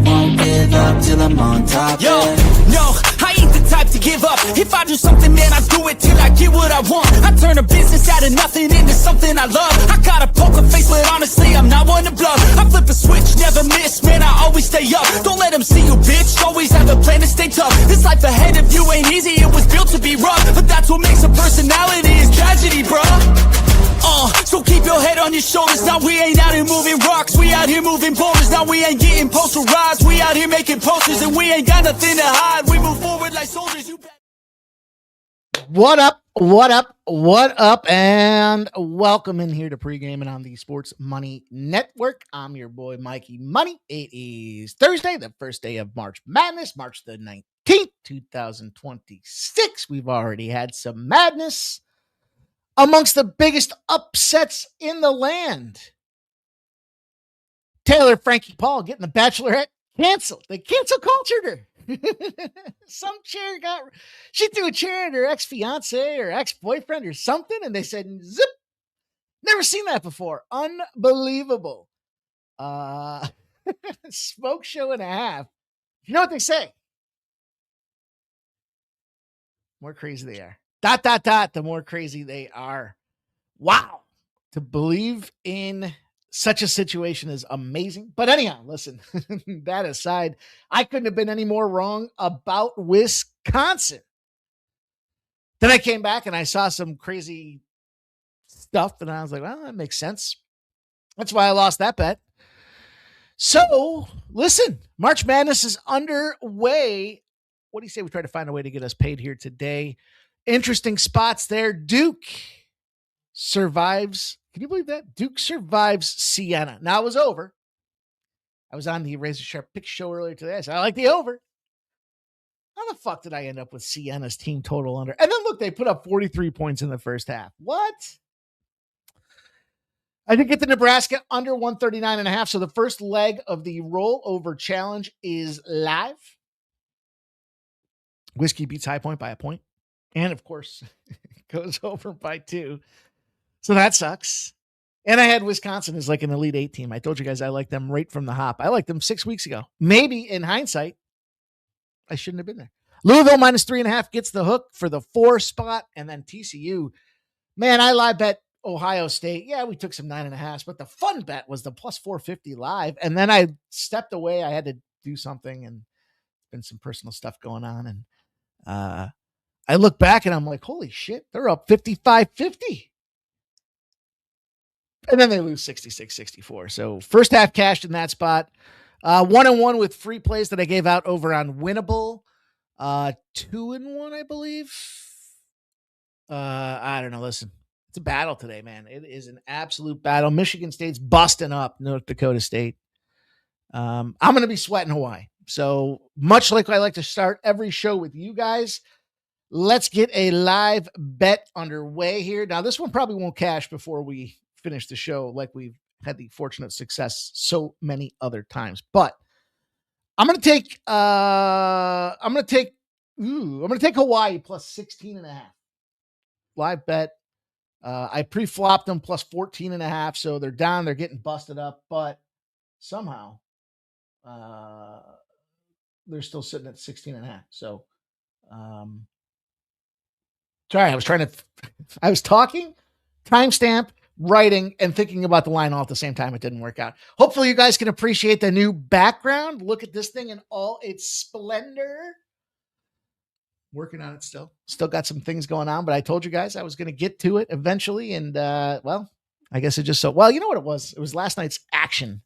won't give up till I'm on top. Yo, no, I ain't the type to give up. If I do something, man, I do it till I get what I want. I turn a business out of nothing into something I love. I got a poker face, but honestly, I'm not one to bluff. I flip a switch, never miss, man, I always stay up. Don't let them see you, bitch, always have a plan to stay tough. This life ahead of you ain't easy, it was built to be rough. But that's what makes a personality, is tragedy, bruh. So keep your head on your shoulders. Now we ain't out here moving rocks, we out here moving boulders. Now we ain't getting posterized, we out here making posters. And we ain't got nothing to hide, we move forward like soldiers. What up, what up, what up, and welcome in here to Pregaming on the Sports Money Network. I'm your boy, Mikey Money. It is Thursday, the first day of March Madness, March the 19th, 2026. We've already had some madness amongst the biggest upsets in the land. Taylor Frankie Paul getting the Bachelorette canceled. They cancel cultured her. Some chair she threw a chair at her ex-fiance or ex-boyfriend or something, and they said, zip. Never seen that before. Unbelievable. Smoke show and a half. You know what they say? More crazy they are. ... the more crazy they are. Wow. To believe in such a situation is amazing. But anyhow, listen, that aside, I couldn't have been any more wrong about Wisconsin. Then I came back and I saw some crazy stuff and I was like, well, that makes sense. That's why I lost that bet. So listen, March Madness is underway. What do you say we try to find a way to get us paid here today? Interesting spots there. Duke survives. Can you believe that? Duke survives Siena. Now it was over. I was on the Razor Sharp Pick show earlier today. I said, I like the over. How the fuck did I end up with Siena's team total under? And then look, they put up 43 points in the first half. What? I did get the Nebraska under 139.5. So the first leg of the rollover challenge is live. Whiskey beats High Point by a point. And of course, goes over by 2. So that sucks. And I had Wisconsin as like an Elite 8 team. I told you guys I liked them right from the hop. I liked them 6 weeks ago. Maybe in hindsight, I shouldn't have been there. Louisville minus 3.5 gets the hook for the 4 spot. And then TCU. Man, I live bet Ohio State. Yeah, we took some 9.5s, but the fun bet was the plus 450 live. And then I stepped away. I had to do something and been some personal stuff going on. And I look back and I'm like, holy shit, they're up 55-50. And then they lose 66-64. So first half cashed in that spot. 1-1 with free plays that I gave out over on Winnable. 2-1, I believe. I don't know. Listen, it's a battle today, man. It is an absolute battle. Michigan State's busting up North Dakota State. I'm going to be sweating Hawaii. So much like I like to start every show with you guys, let's get a live bet underway here. Now, this one probably won't cash before we finish the show like we've had the fortunate success so many other times. But I'm going to take Hawaii plus 16.5. Live bet. I pre-flopped them plus 14.5, so they're down, they're getting busted up, but somehow they're still sitting at 16.5. So sorry, I was talking, timestamp, writing, and thinking about the line all at the same time. It didn't work out. Hopefully you guys can appreciate the new background. Look at this thing in all its splendor. Working on it still. Still got some things going on, but I told you guys I was going to get to it eventually. And well, I guess it just you know what it was? It was last night's action.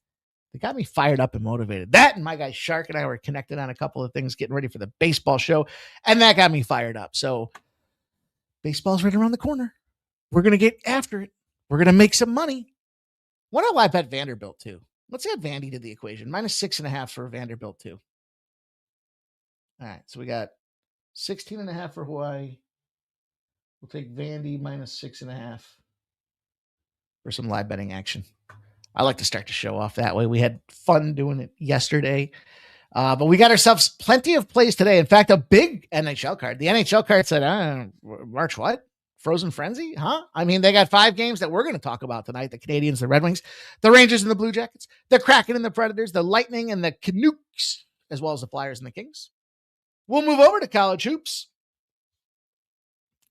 It got me fired up and motivated. That and my guy Shark and I were connected on a couple of things, getting ready for the baseball show. And that got me fired up. So baseball's right around the corner. We're going to get after it. We're going to make some money. Why don't I bet Vanderbilt too? Let's add Vandy to the equation. Minus 6.5 for Vanderbilt too. All right. So we got 16.5 for Hawaii. We'll take Vandy minus 6.5 for some live betting action. I like to start the show off that way. We had fun doing it yesterday. But we got ourselves plenty of plays today. In fact, a big NHL card. The NHL card said, March what? Frozen Frenzy, huh? I mean, they got 5 games that we're going to talk about tonight. The Canadiens, the Red Wings, the Rangers and the Blue Jackets, the Kraken and the Predators, the Lightning and the Canucks, as well as the Flyers and the Kings. We'll move over to college hoops.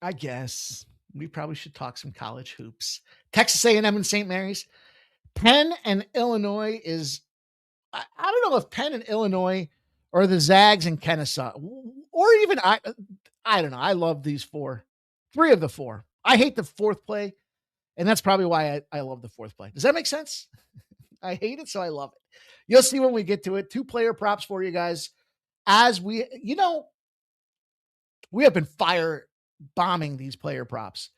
I guess we probably should talk some college hoops. Texas A&M and St. Marys. Penn and Illinois is, I don't know if Penn and Illinois or the Zags and Kennesaw, or even, I don't know. I love these 4. 3 of the 4. I hate the 4th play, and that's probably why I love the 4th play. Does that make sense? I hate it, so I love it. You'll see when we get to it. 2 player props for you guys. As we have been fire bombing these player props.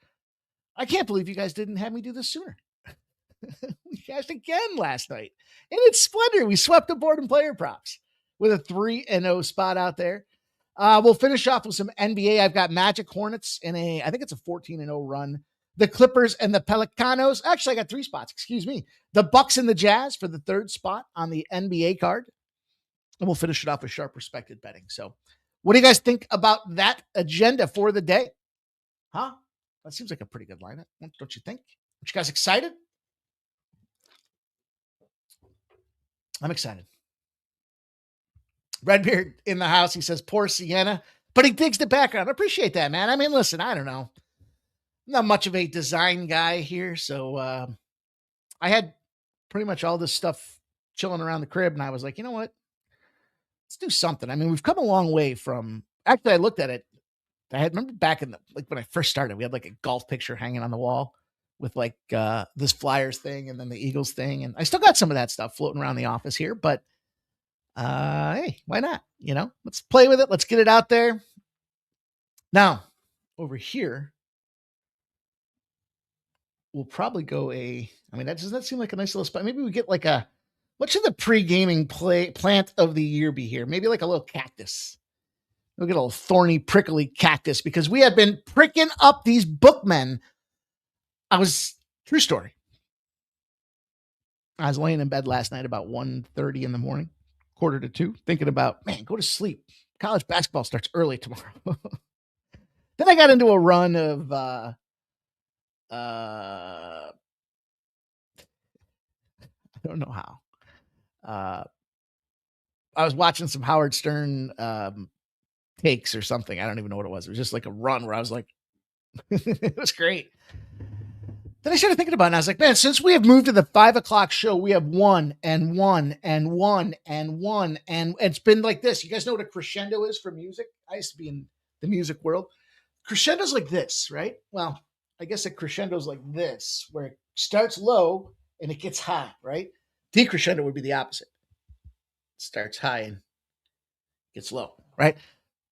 I can't believe you guys didn't have me do this sooner. We cashed again last night, and it's splendid. We swept the board in player props with a 3-0 spot out there. We'll finish off with some NBA. I've got Magic Hornets in I think it's a 14-0 run. The Clippers and the Pelicanos. Actually, I got 3 spots. Excuse me. The Bucks and the Jazz for the 3rd spot on the NBA card. And we'll finish it off with sharp respected betting. So what do you guys think about that agenda for the day? Huh? That seems like a pretty good lineup. Don't you think? Are you guys excited? I'm excited. Redbeard in the house. He says, poor Sienna, but he digs the background. I appreciate that, man. I mean, listen, I don't know. I'm not much of a design guy here. So I had pretty much all this stuff chilling around the crib. And I was like, you know what? Let's do something. I mean, we've come a long way from, actually, I looked at it. Remember back in when I first started, we had like a golf picture hanging on the wall with like this Flyers thing and then the Eagles thing. And I still got some of that stuff floating around the office here, but hey, why not? Let's play with it. Let's get it out there. Now, over here, we'll probably go does that seem like a nice little spot? Maybe we get like what should the pre-gaming plant of the year be here? Maybe like a little cactus. We'll get a little thorny, prickly cactus because we have been pricking up these bookmen. True story. I was laying in bed last night about 1:30 in the morning, 1:45, thinking about, man, go to sleep. College basketball starts early tomorrow. Then I got into a run of, I don't know how. I was watching some Howard Stern takes or something. I don't even know what it was. It was just like a run where I was like, it was great. Then I started thinking about it, and I was like, man, since we have moved to the 5:00 show, we have won, and it's been like this. You guys know what a crescendo is for music? I used to be in the music world. Crescendo's like this, right? Well, I guess a crescendo's like this, where it starts low and it gets high, right? Decrescendo would be the opposite. It starts high and gets low, right?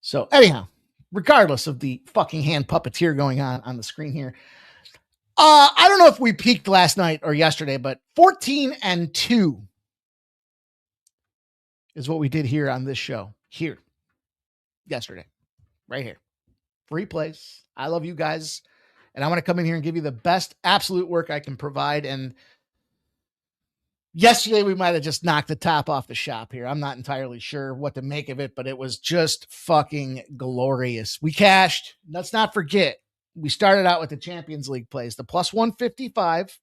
So anyhow, regardless of the fucking hand puppeteer going on the screen here, I don't know if we peaked last night or yesterday, but 14-2 is what we did here on this show here yesterday, right here. Free plays. I love you guys. And I want to come in here and give you the best absolute work I can provide. And yesterday we might have just knocked the top off the shop here. I'm not entirely sure what to make of it, but it was just fucking glorious. We cashed. Let's not forget. We started out with the Champions League plays, the plus 155.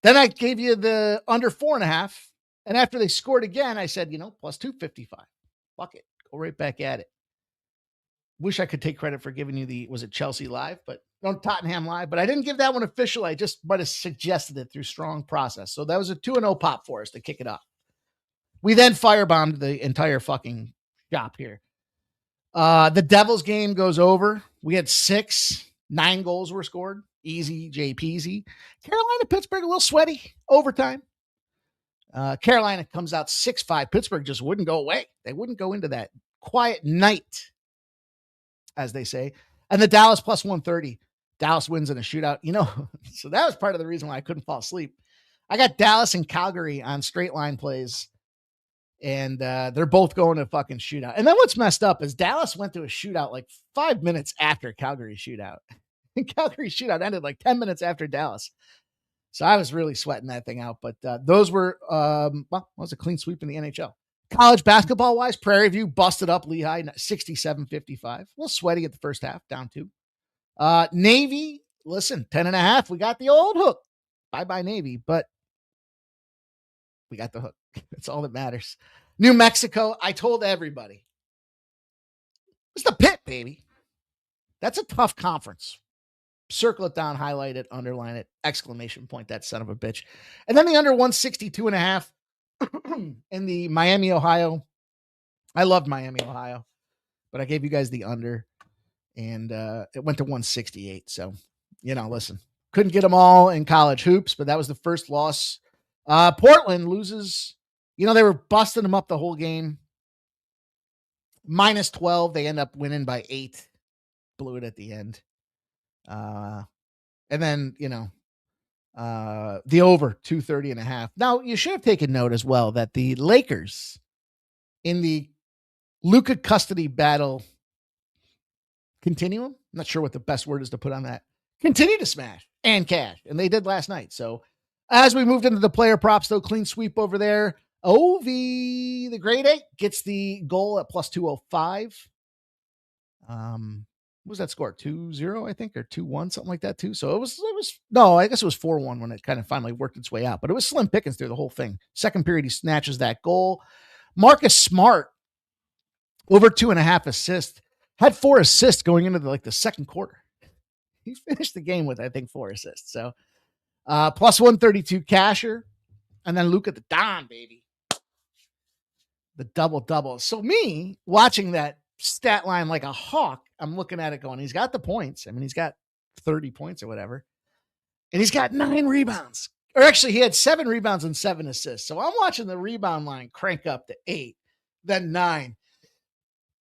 Then I gave you the under 4.5. And after they scored again, I said, plus 255. Fuck it. Go right back at it. Wish I could take credit for giving you was it Chelsea live, but no, Tottenham live, but I didn't give that one official. I just might have suggested it through strong process. So that was a 2-0 pop for us to kick it off. We then firebombed the entire fucking shop here. The Devils game goes over. We had 9 goals were scored. Easy, JPZ. Carolina, Pittsburgh, a little sweaty. Overtime. Carolina comes out 6-5. Pittsburgh just wouldn't go away. They wouldn't go into that quiet night, as they say. And the Dallas plus 130. Dallas wins in a shootout. So that was part of the reason why I couldn't fall asleep. I got Dallas and Calgary on straight line plays. And they're both going to fucking shootout. And then what's messed up is Dallas went to a shootout like 5 minutes after Calgary shootout. And Calgary shootout ended like 10 minutes after Dallas. So I was really sweating that thing out. But those were, it was a clean sweep in the NHL. College basketball wise, Prairie View busted up Lehigh 67-55. A little sweaty at the first half, down 2. Navy, listen, 10.5. We got the old hook. Bye-bye Navy, but we got the hook. That's all that matters. New Mexico, I told everybody. It's the pit, baby. That's a tough conference. Circle it down, highlight it, underline it, exclamation point, that son of a bitch. And then the under 162.5 in the Miami, Ohio. I loved Miami, Ohio, but I gave you guys the under, and it went to 168. So, listen, couldn't get them all in college hoops, but that was the first loss. Portland loses. They were busting them up the whole game. Minus 12. They end up winning by 8. Blew it at the end. And then, the over 230.5. Now, you should have taken note as well that the Lakers in the Luka custody battle continuum, I'm not sure what the best word is to put on that, continue to smash and cash. And they did last night. So as we moved into the player props, though, clean sweep over there. OV, the grade 8, gets the goal at plus 205. What was that score? 2-0, I think, or 2-1, something like that, too. So it was no, I guess it was 4-1 when it kind of finally worked its way out. But it was slim pickings through the whole thing. Second period, he snatches that goal. Marcus Smart, over 2.5 assists, had 4 assists going into the second quarter. He finished the game with, I think, 4 assists. So plus 132 casher. And then Luka the Don, baby. The double-double. So me, watching that stat line like a hawk, I'm looking at it going, he's got the points. I mean, he's got 30 points or whatever. And he's got 9 rebounds. Or actually, he had 7 rebounds and 7 assists. So I'm watching the rebound line crank up to 8, then 9.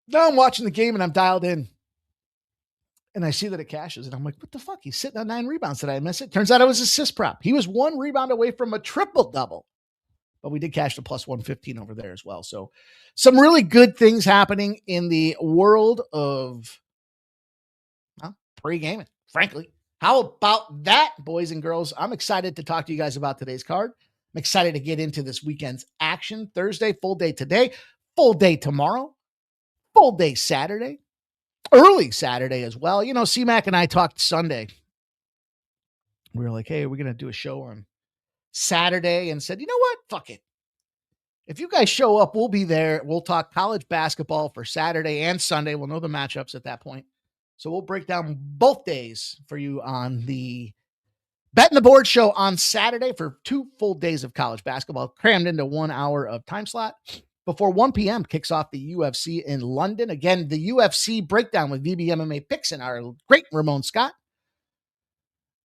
Now I'm watching the game and I'm dialed in. And I see that it cashes. And I'm like, what the fuck? He's sitting on 9 rebounds. Did I miss it? Turns out it was assist prop. He was 1 rebound away from a triple-double. But we did cash the plus 115 over there as well. So some really good things happening in the world of pre-gaming, frankly. How about that, boys and girls? I'm excited to talk to you guys about today's card. I'm excited to get into this weekend's action. Thursday, full day today, full day tomorrow, full day Saturday, early Saturday as well. C-Mac and I talked Sunday. We were like, hey, we're going to do a show on Saturday, and said, you know what? Fuck it. If you guys show up, we'll be there. We'll talk college basketball for Saturday and Sunday. We'll know the matchups at that point. So we'll break down both days for you on the Bet and the Board show on Saturday for 2 full days of college basketball, crammed into 1 hour of time slot. Before 1 p.m. kicks off the UFC in London. Again, the UFC breakdown with VBMMA picks and our great Ramon Scott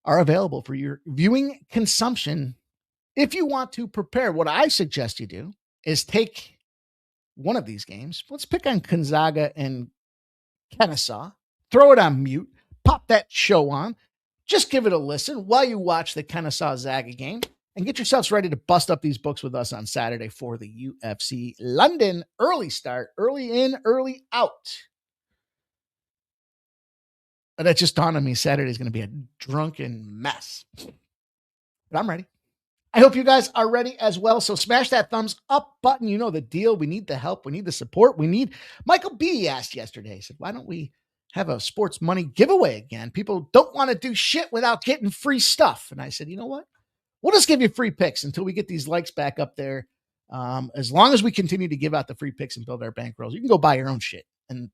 are available for your viewing consumption. If you want to prepare, what I suggest you do is take one of these games. Let's pick on Gonzaga and Kennesaw. Throw it on mute. Pop that show on. Just give it a listen while you watch the Kennesaw-Zaga game and get yourselves ready to bust up these books with us on Saturday for the UFC London early start, early in, early out. And that just dawned on me. Saturday is going to be a drunken mess. But I'm ready. I hope you guys are ready as well. So smash that thumbs up button. You know the deal. We need the help. We need the support. Michael B asked yesterday, he said, why don't we have a sports money giveaway again? People don't want to do shit without getting free stuff. And I said, you know what? We'll just give you free picks until we get these likes back up there. As long as we continue to give out the free picks and build our bankrolls, you can go buy your own shit. And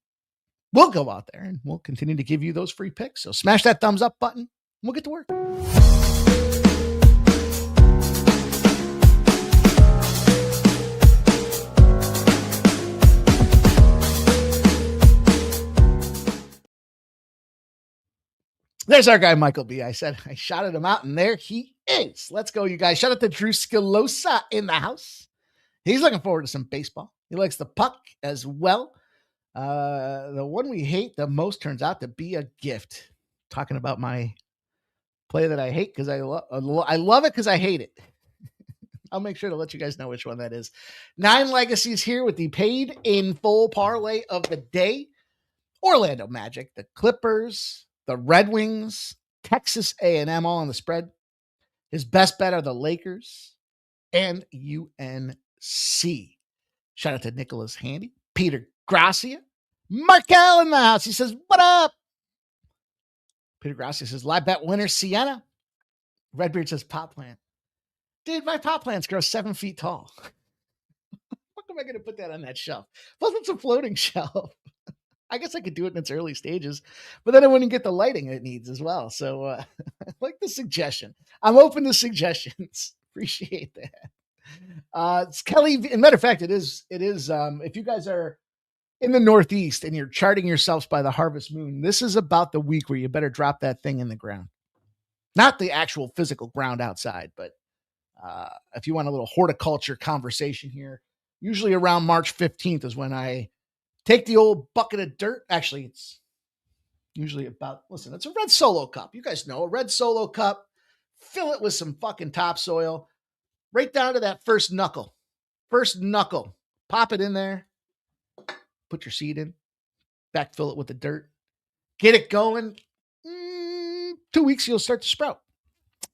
we'll go out there and we'll continue to give you those free picks. So smash that thumbs up button. And we'll get to work. There's our guy, Michael B. I shouted him out, and there he is. Let's go, you guys. Shout out to Drew Scalosa in the house. He's looking forward to some baseball. He likes the puck as well. The one we hate the most turns out to be a gift. Talking about my play that I hate because I love it because I hate it. I'll make sure to let you guys know which one that is. 9 legacies here with the paid in full parlay of the day. Orlando Magic, the Clippers, the Red Wings, Texas A&M all on the spread. His best bet are the Lakers and UNC. Shout out to Nicholas Handy, Peter Gracia, Markel in the house. He says, what up? Peter Grassi says, live bet winner, Sienna. Redbeard says, pot plant. Dude, my pot plants grow 7 feet tall. What am I going to put that on that shelf? Plus, it's a floating shelf. I guess I could do it in its early stages, but then I wouldn't get the lighting it needs as well. So I like the suggestion. I'm open to suggestions. Appreciate that. It's Kelly. As a matter of fact, it is. If you guys are in the Northeast and you're charting yourselves by the harvest moon, this is about the week where you better drop that thing in the ground. Not the actual physical ground outside, but if you want a little horticulture conversation here, usually around March 15th is when I take the old bucket of dirt. Actually, it's usually listen, it's a red Solo cup. You guys know a red Solo cup. Fill it with some fucking topsoil right down to that first knuckle. Pop it in there. Put your seed in. Backfill it with the dirt. Get it going. 2 weeks, you'll start to sprout.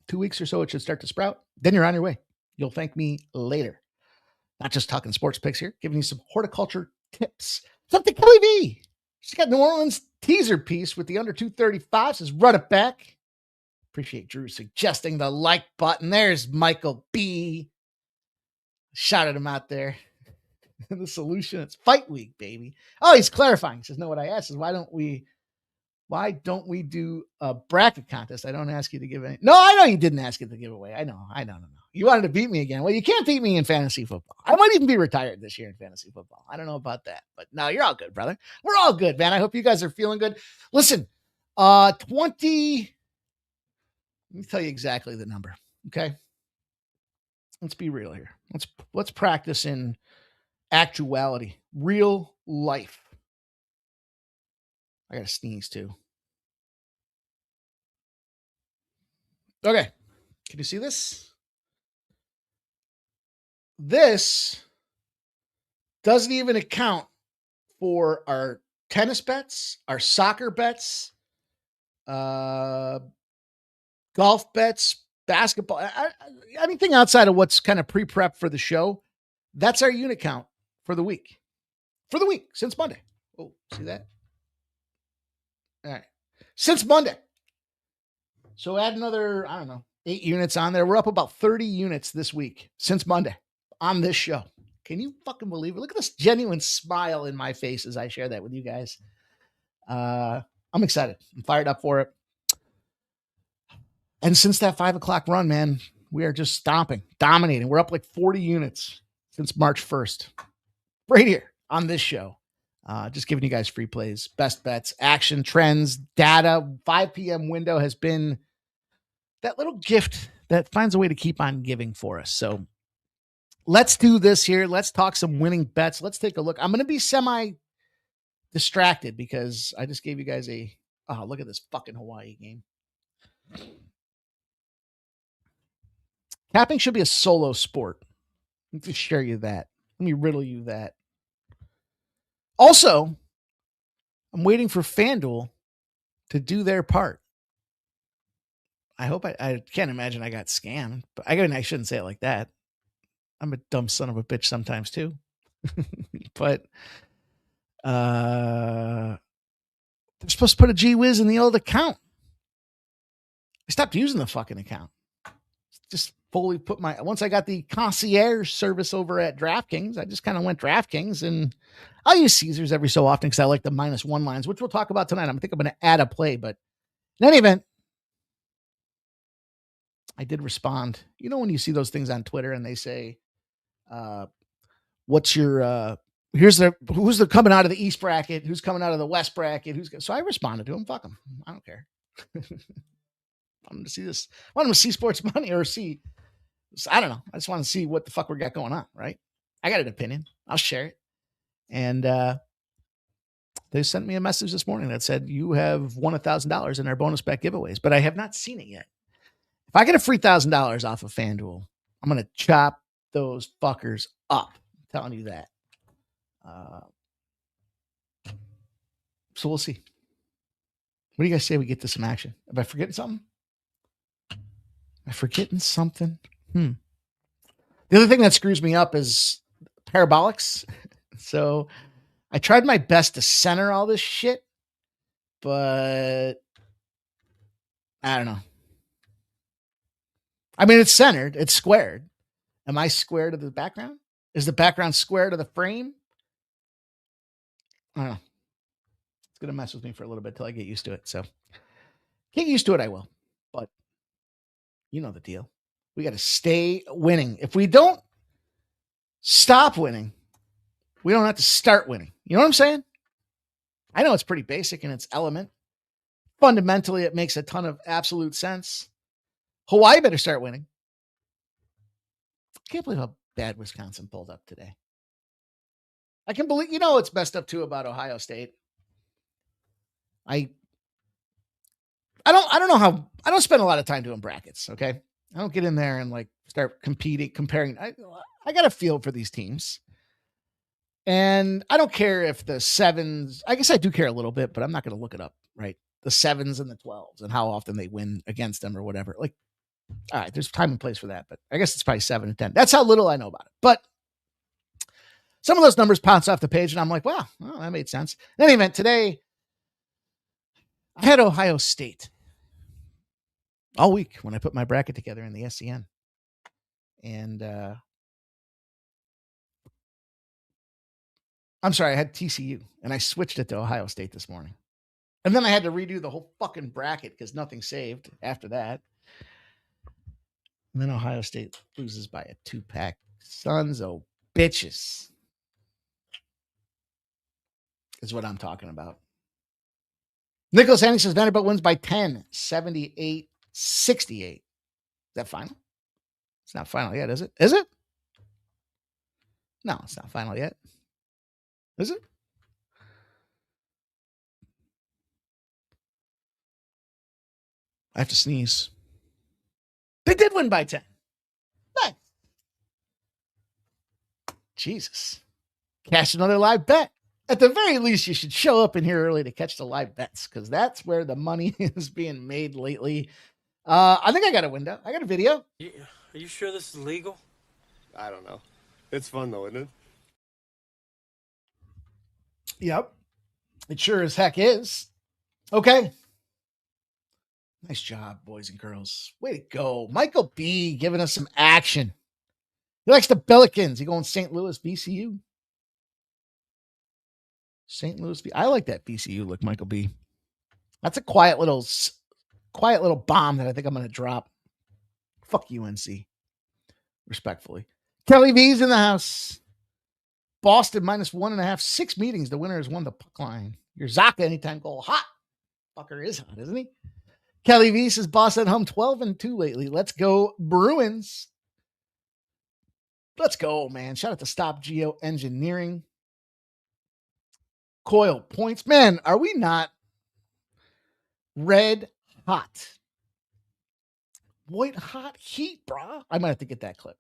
2 weeks or so, it should start to sprout. Then you're on your way. You'll thank me later. Not just talking sports picks here, giving you some horticulture tips. It's up to Kelly V. She's got New Orleans teaser piece with the under 235. Says, run it back. Appreciate Drew suggesting the like button. There's Michael B. Shouted him out there. The solution, it's fight week, baby. Oh, he's clarifying. He says, no, what I asked is why don't we do a bracket contest? I don't ask you to give any. No, I know you didn't ask it to give away. I know. You wanted to beat me again. Well, you can't beat me in fantasy football. I might even be retired this year in fantasy football. I don't know about that, but no, you're all good, brother. We're all good, man. I hope you guys are feeling good. Listen, 20. Let me tell you exactly the number. Okay. Let's be real here. Let's practice in actuality, real life. I got to sneeze too. Okay. Can you see this? This doesn't even account for our tennis bets, our soccer bets, golf bets, basketball, anything outside of what's kind of pre-prep for the show. That's our unit count for the week. For the week, since Monday. Oh, see that? All right. Since Monday. So add another, 8 units on there. We're up about 30 units this week since Monday on this show. Can you fucking believe it? Look at this genuine smile in my face as I share that with you guys. I'm excited. I'm fired up for it. And since that 5 o'clock run, man, we are just stomping, dominating. We're up like 40 units since March 1st. Right here on this show. Just giving you guys free plays, best bets, action, trends, data. 5 p.m. window has been that little gift that finds a way to keep on giving for us. So let's do this here. Let's talk some winning bets. Let's take a look. I'm going to be semi-distracted because I just gave you guys look at this fucking Hawaii game. Capping should be a solo sport. Let me share you that. Let me riddle you that. Also, I'm waiting for FanDuel to do their part. I hope I can't imagine I got scammed, but I shouldn't say it like that. I'm a dumb son of a bitch sometimes too. But they're supposed to put a Gee Whiz in the old account. I stopped using the fucking account. Just fully once I got the concierge service over at DraftKings, I just kind of went DraftKings, and I'll use Caesars every so often because I like the -1 lines, which we'll talk about tonight. I think I'm going to add a play, but in any event, I did respond. You know, when you see those things on Twitter and they say, what's your, who's the coming out of the East bracket? Who's coming out of the West bracket? So I responded to him. Fuck them. I don't care. I want to see this. I want them to see sports money or see, I don't know. I just want to see what the fuck we got going on, right? I got an opinion. I'll share it. And they sent me a message this morning that said, you have won $1,000 in our bonus bet giveaways, but I have not seen it yet. If I get a free $1,000 off of FanDuel, I'm going to chop those fuckers up. I'm telling you that. So we'll see. What do you guys say we get to some action? Am I forgetting something? The other thing that screws me up is parabolics. So I tried my best to center all this shit, but I don't know. I mean, it's centered. It's squared. Am I square to the background? Is the background square to the frame? I don't know. It's going to mess with me for a little bit till I get used to it. So get used to it, I will. But you know the deal. We got to stay winning. If we don't stop winning, we don't have to start winning. You know what I'm saying? I know it's pretty basic in its element. Fundamentally, it makes a ton of absolute sense. Hawaii better start winning. I can't believe how bad Wisconsin pulled up today. I can believe, it's messed up too about Ohio State. I don't know how, I don't spend a lot of time doing brackets. Okay. I don't get in there and start comparing. I got a feel for these teams. And I don't care if the sevens, I guess I do care a little bit, but I'm not going to look it up, right? The sevens and the 12s and how often they win against them or whatever. All right, there's time and place for that, but I guess it's probably 7 and 10. That's how little I know about it. But some of those numbers pounce off the page and I'm like, wow, well, that made sense. In any event, today I had Ohio State all week when I put my bracket together in the SCN. And I'm sorry, I had TCU and I switched it to Ohio State this morning. And then I had to redo the whole fucking bracket because nothing saved after that. And then Ohio State loses by a 2-pack. Sons of bitches is what I'm talking about. Nicholas Henning says Vanderbilt wins by 10, 78-68. Is that final? It's not final yet, is it? Is it? No, it's not final yet. Is it? I have to sneeze. They did win by 10. Nice. Jesus. Cash another live bet. At the very least, you should show up in here early to catch the live bets because that's where the money is being made lately. I think I got a window. I got a video. Are you sure this is legal? I don't know. It's fun though, isn't it? Yep. It sure as heck is. Okay. Nice job, boys and girls. Way to go. Michael B. giving us some action. He likes the Pelicans. He going St. Louis, BCU. St. Louis. I like that BCU look, Michael B. That's a quiet little bomb that I think I'm going to drop. Fuck UNC. Respectfully. Kelly V's in the house. Boston -1.5. 6 meetings. The winner has won the puck line. Your Zaka anytime goal. Hot. Fucker is hot, isn't he? Kelly V says Boston home 12-2 lately. Let's go Bruins. Let's go, man. Shout out to Stop Geo Engineering. Coil points. Man, are we not red hot? White hot heat, brah. I might have to get that clip.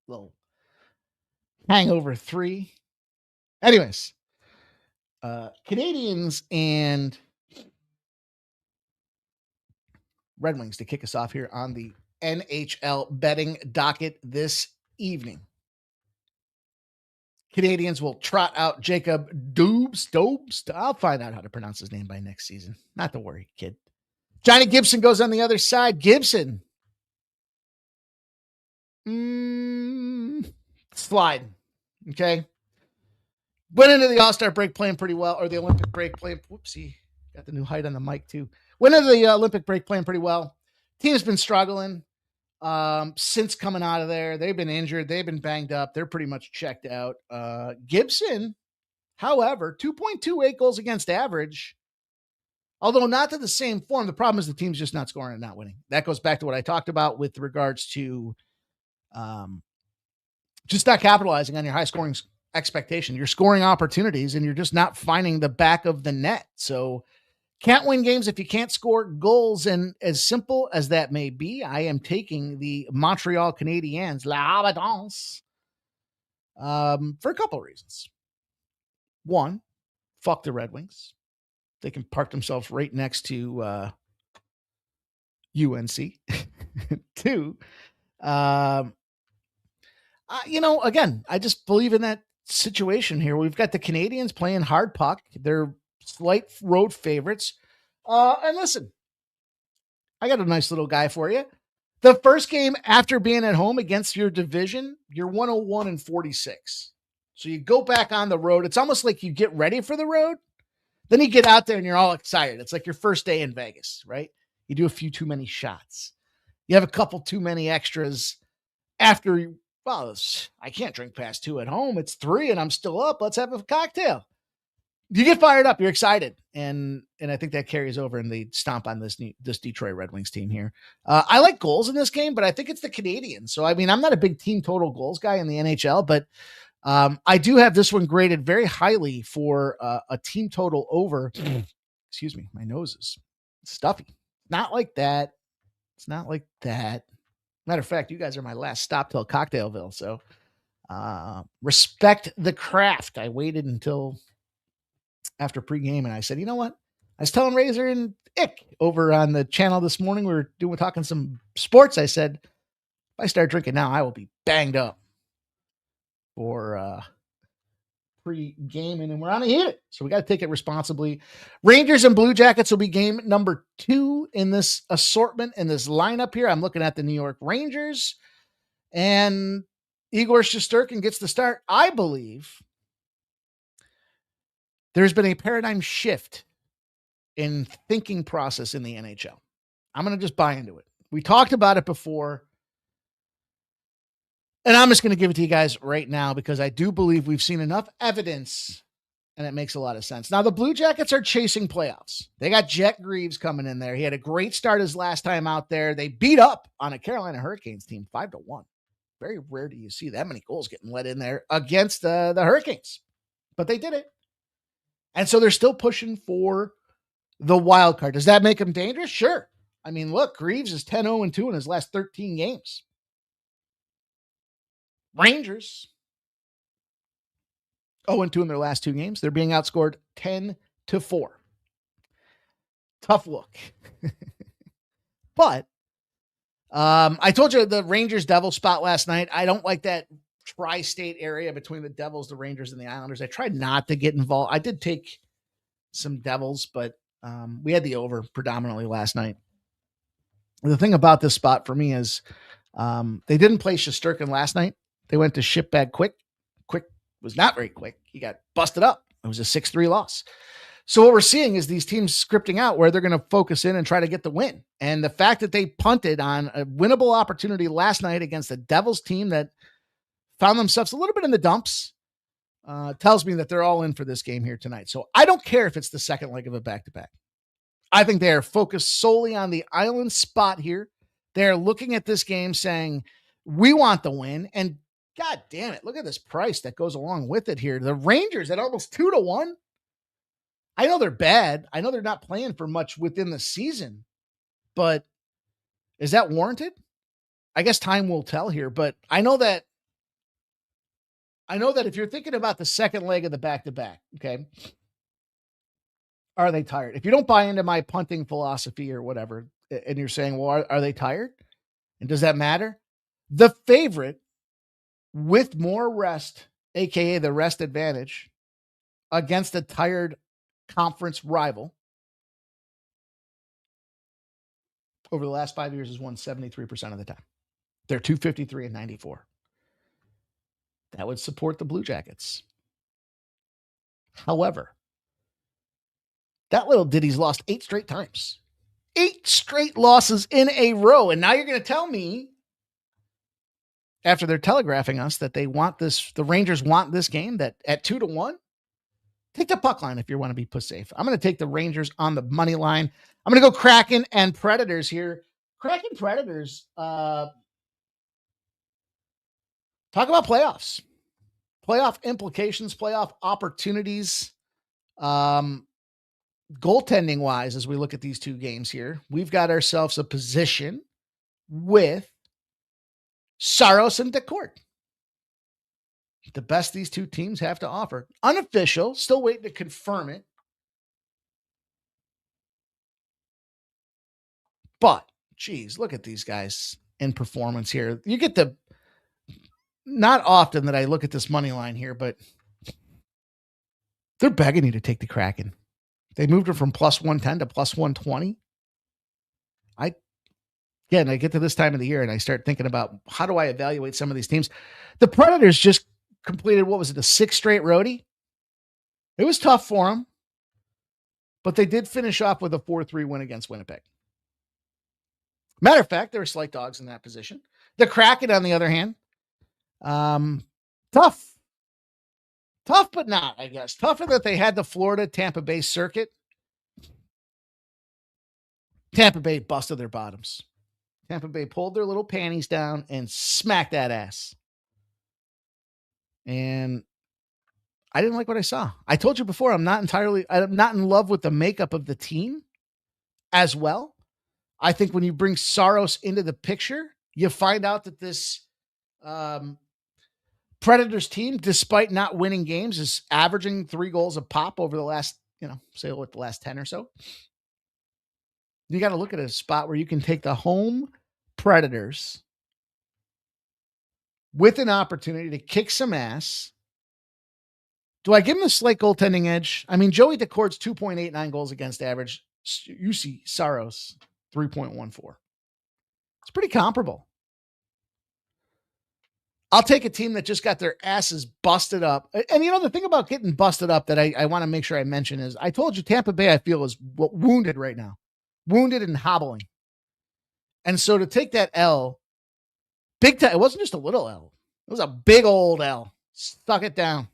Little hangover 3. Anyways, Canadiens and Red Wings to kick us off here on the NHL betting docket this evening. Canadiens will trot out Jacob Dobes. I'll find out how to pronounce his name by next season. Not to worry, kid. Johnny Gibson goes on the other side. Gibson. Slide. Okay. Went into the All-Star break playing pretty well, or the Olympic break playing. Whoopsie. Got the new height on the mic, too. Went into the Olympic break playing pretty well. Team's been struggling since coming out of there. They've been injured. They've been banged up. They're pretty much checked out. Gibson, however, 2.28 goals against average, although not to the same form. The problem is the team's just not scoring and not winning. That goes back to what I talked about with regards to just not capitalizing on your high scoring expectation. You're scoring opportunities and you're just not finding the back of the net. So can't win games if you can't score goals. And as simple as that may be, I am taking the Montreal Canadiens, La Abondance, for a couple of reasons. One, fuck the Red Wings. They can park themselves right next to UNC. Two, again, I just believe in that situation here. We've got the Canadiens playing hard puck. They're slight road favorites. And listen, I got a nice little guy for you. The first game after being at home against your division, you're 101-46. So you go back on the road. It's almost like you get ready for the road. Then you get out there and you're all excited. It's like your first day in Vegas, right? You do a few too many shots. You have a couple too many extras after, I can't drink past 2 at home. It's 3 and I'm still up. Let's have a cocktail. You get fired up. You're excited. And I think that carries over and they stomp on this Detroit Red Wings team here. I like goals in this game, but I think it's the Canadiens. So, I mean, I'm not a big team total goals guy in the NHL, but I do have this one graded very highly for a team total over. Excuse me. My nose is stuffy. Not like that. It's not like that. Matter of fact, you guys are my last stop till Cocktailville. So respect the craft. I waited until after pregame and I said, you know what? I was telling Razor and Ick over on the channel this morning. We were talking some sports. I said, if I start drinking now, I will be banged up for pre-gaming, and we're on a hit. So we got to take it responsibly. Rangers and Blue Jackets will be game number 2 in this assortment, in this lineup here. I'm looking at the New York Rangers, and Igor Shesterkin gets the start. I believe there's been a paradigm shift in thinking process in the NHL. I'm going to just buy into it. We talked about it before, and I'm just going to give it to you guys right now because I do believe we've seen enough evidence and it makes a lot of sense. Now, the Blue Jackets are chasing playoffs. They got Jet Greaves coming in there. He had a great start his last time out there. They beat up on a Carolina Hurricanes team 5-1. Very rare do you see that many goals getting let in there against the Hurricanes, but they did it. And so they're still pushing for the wild card. Does that make them dangerous? Sure. I mean, look, Greaves is 10-0-2 in his last 13 games. Rangers 0-2 in their last 2 games. They're being outscored 10-4. Tough look. But I told you the Rangers-Devils spot last night. I don't like that tri-state area between the Devils, the Rangers, and the Islanders. I tried not to get involved. I did take some Devils, but we had the over predominantly last night. The thing about this spot for me is they didn't play Shesterkin last night. They went to Shipbag Quick. Quick was not very quick. He got busted up. It was a 6-3 loss. So what we're seeing is these teams scripting out where they're going to focus in and try to get the win. And the fact that they punted on a winnable opportunity last night against the Devils team that found themselves a little bit in the dumps tells me that they're all in for this game here tonight. So I don't care if it's the second leg of a back-to-back. I think they are focused solely on the Island spot here. They're looking at this game saying, we want the win. And God damn it, look at this price that goes along with it here. The Rangers at almost 2-1. I know they're bad. I know they're not playing for much within the season, but is that warranted? I guess time will tell here, but I know that if you're thinking about the second leg of the back-to-back, okay, are they tired? If you don't buy into my punting philosophy or whatever, and you're saying, well, are they tired? And does that matter? The favorite with more rest, aka the rest advantage, against a tired conference rival over the last 5 years has won 73% of the time. They're 253-94. That would support the Blue Jackets. However, that little ditty's lost 8 straight times. 8 straight losses in a row. And now you're going to tell me, after they're telegraphing us that they want this, the Rangers want this game, that at 2-1, take the puck line if you want to be put safe. I'm going to take the Rangers on the money line. I'm going to go Kraken and Predators here. Kraken Predators, talk about playoffs. Playoff implications, playoff opportunities. Goaltending wise, as we look at these 2 games here, we've got ourselves a position with Saros and Decourt. The best these 2 teams have to offer. Unofficial, still waiting to confirm it. But, geez, look at these guys in performance here. You get the, not often that I look at this money line here, but they're begging you to take the Kraken. They moved it from plus 110 to plus 120. Again, I get to this time of the year and I start thinking about how do I evaluate some of these teams. The Predators just completed, what was it, a 6th straight roadie? It was tough for them, but they did finish off with a 4-3 win against Winnipeg. Matter of fact, there were slight dogs in that position. The Kraken, on the other hand, tough, but not, I guess. Tougher that they had the Florida Tampa Bay circuit. Tampa Bay busted their bottoms. Tampa Bay pulled their little panties down and smacked that ass. And I didn't like what I saw. I told you before, I'm not in love with the makeup of the team as well. I think when you bring Saros into the picture, you find out that this Predators team, despite not winning games, is averaging 3 goals a pop over the last, say the last 10 or so. You got to look at a spot where you can take the home Predators with an opportunity to kick some ass. Do I give him a slight goaltending edge? I mean, Joey Decort's 2.89 goals against average. You see Saros 3.14. It's pretty comparable. I'll take a team that just got their asses busted up. And the thing about getting busted up that I want to make sure I mention is I told you Tampa Bay, I feel, is wounded right now. Wounded and hobbling. And so to take that L, big time, it wasn't just a little L. It was a big old L. Stuck it down.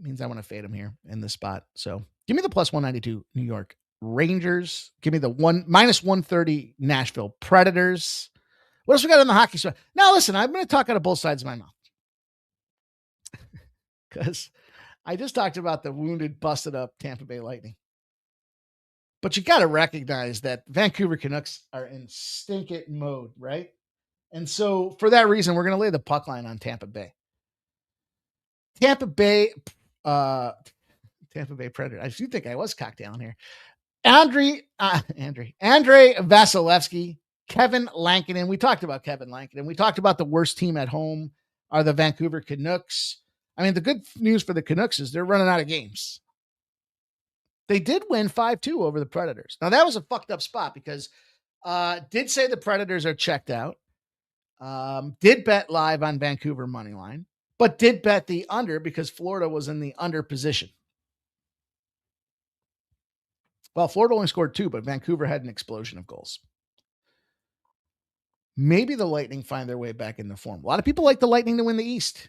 Means I want to fade him here in this spot. So give me the plus 192 New York Rangers. Give me the minus 130 Nashville Predators. What else we got in the hockey spot? Now listen, I'm going to talk out of both sides of my mouth. Because I just talked about the wounded, busted up Tampa Bay Lightning. But you got to recognize that Vancouver Canucks are in stink it mode, right? And so for that reason, we're going to lay the puck line on Tampa Bay. Tampa Bay Predator. I do think I was cocktailing here. Andre Vasilevsky, Kevin Lankinen. We talked about Kevin Lankinen. We talked about the worst team at home are the Vancouver Canucks. I mean, the good news for the Canucks is they're running out of games. They did win 5-2 over the Predators. Now, that was a fucked up spot because did say the Predators are checked out. Did bet live on Vancouver money line, but did bet the under because Florida was in the under position. Well, Florida only scored 2, but Vancouver had an explosion of goals. Maybe the Lightning find their way back in the form. A lot of people like the Lightning to win the East.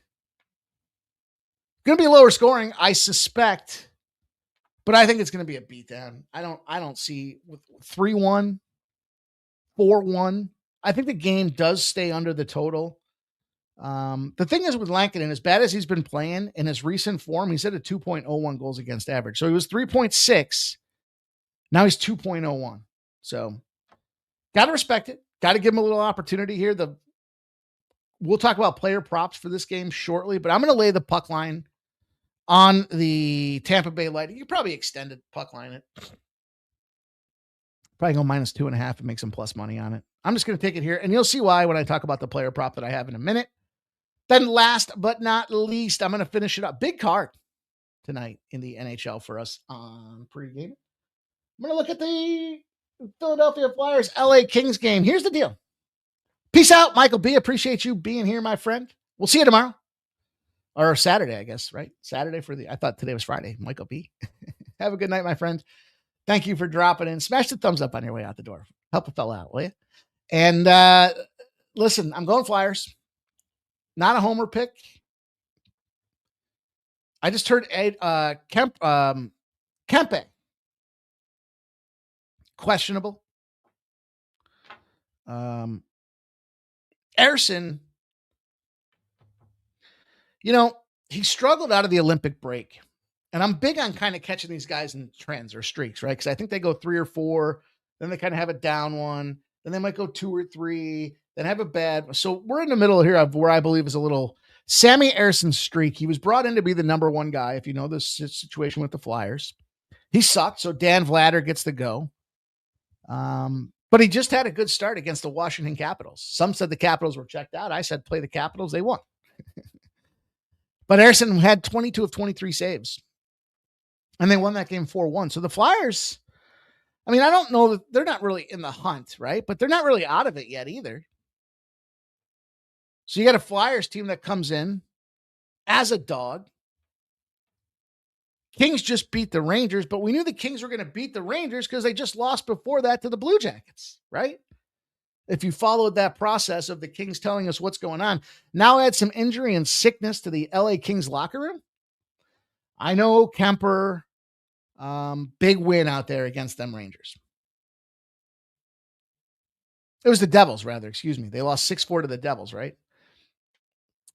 Going to be lower scoring, I suspect, but I think it's going to be a beatdown. I don't see with 3-1, 4-1. I think the game does stay under the total. The thing is with Lankinen, as bad as he's been playing in his recent form, he's at a 2.01 goals against average. So he was 3.6. Now he's 2.01. So got to respect it. Got to give him a little opportunity here. We'll talk about player props for this game shortly, but I'm going to lay the puck line on the Tampa Bay Lightning. You probably extended puck line it. Probably go minus 2.5 and make some plus money on it. I'm just going to take it here, and you'll see why when I talk about the player prop that I have in a minute. Then last but not least, I'm going to finish it up. Big card tonight in the NHL for us on pregame. I'm going to look at the Philadelphia Flyers LA Kings game. Here's the deal. Peace out, Michael B. Appreciate you being here, my friend. We'll see you tomorrow. Or Saturday, I guess, right? Saturday I thought today was Friday. Michael B. Have a good night, my friend. Thank you for dropping in. Smash the thumbs up on your way out the door. Help a fella out, will you? And listen, I'm going Flyers. Not a homer pick. I just heard Kempe. Questionable. Ersson, he struggled out of the Olympic break. And I'm big on kind of catching these guys in trends or streaks, right? Because I think they go 3 or 4, then they kind of have a down one, then they might go 2 or 3, then have a bad. So we're in the middle here of where I believe is a little Sammy Ersson streak. He was brought in to be the number 1 guy, if you know this situation with the Flyers. He sucked, so Dan Vladar gets the go. But he just had a good start against the Washington Capitals. Some said the Capitals were checked out. I said play the Capitals. They won. But Ersson had 22 of 23 saves. And they won that game 4-1. So the Flyers, I mean, I don't know that they're not really in the hunt, right? But they're not really out of it yet either. So you got a Flyers team that comes in as a dog. Kings just beat the Rangers, but we knew the Kings were going to beat the Rangers because they just lost before that to the Blue Jackets, right? If you followed that process of the Kings telling us what's going on, now add some injury and sickness to the LA Kings locker room. I know Kemper, big win out there against them Rangers. It was the Devils, rather, excuse me. They lost 6-4 to the Devils, right?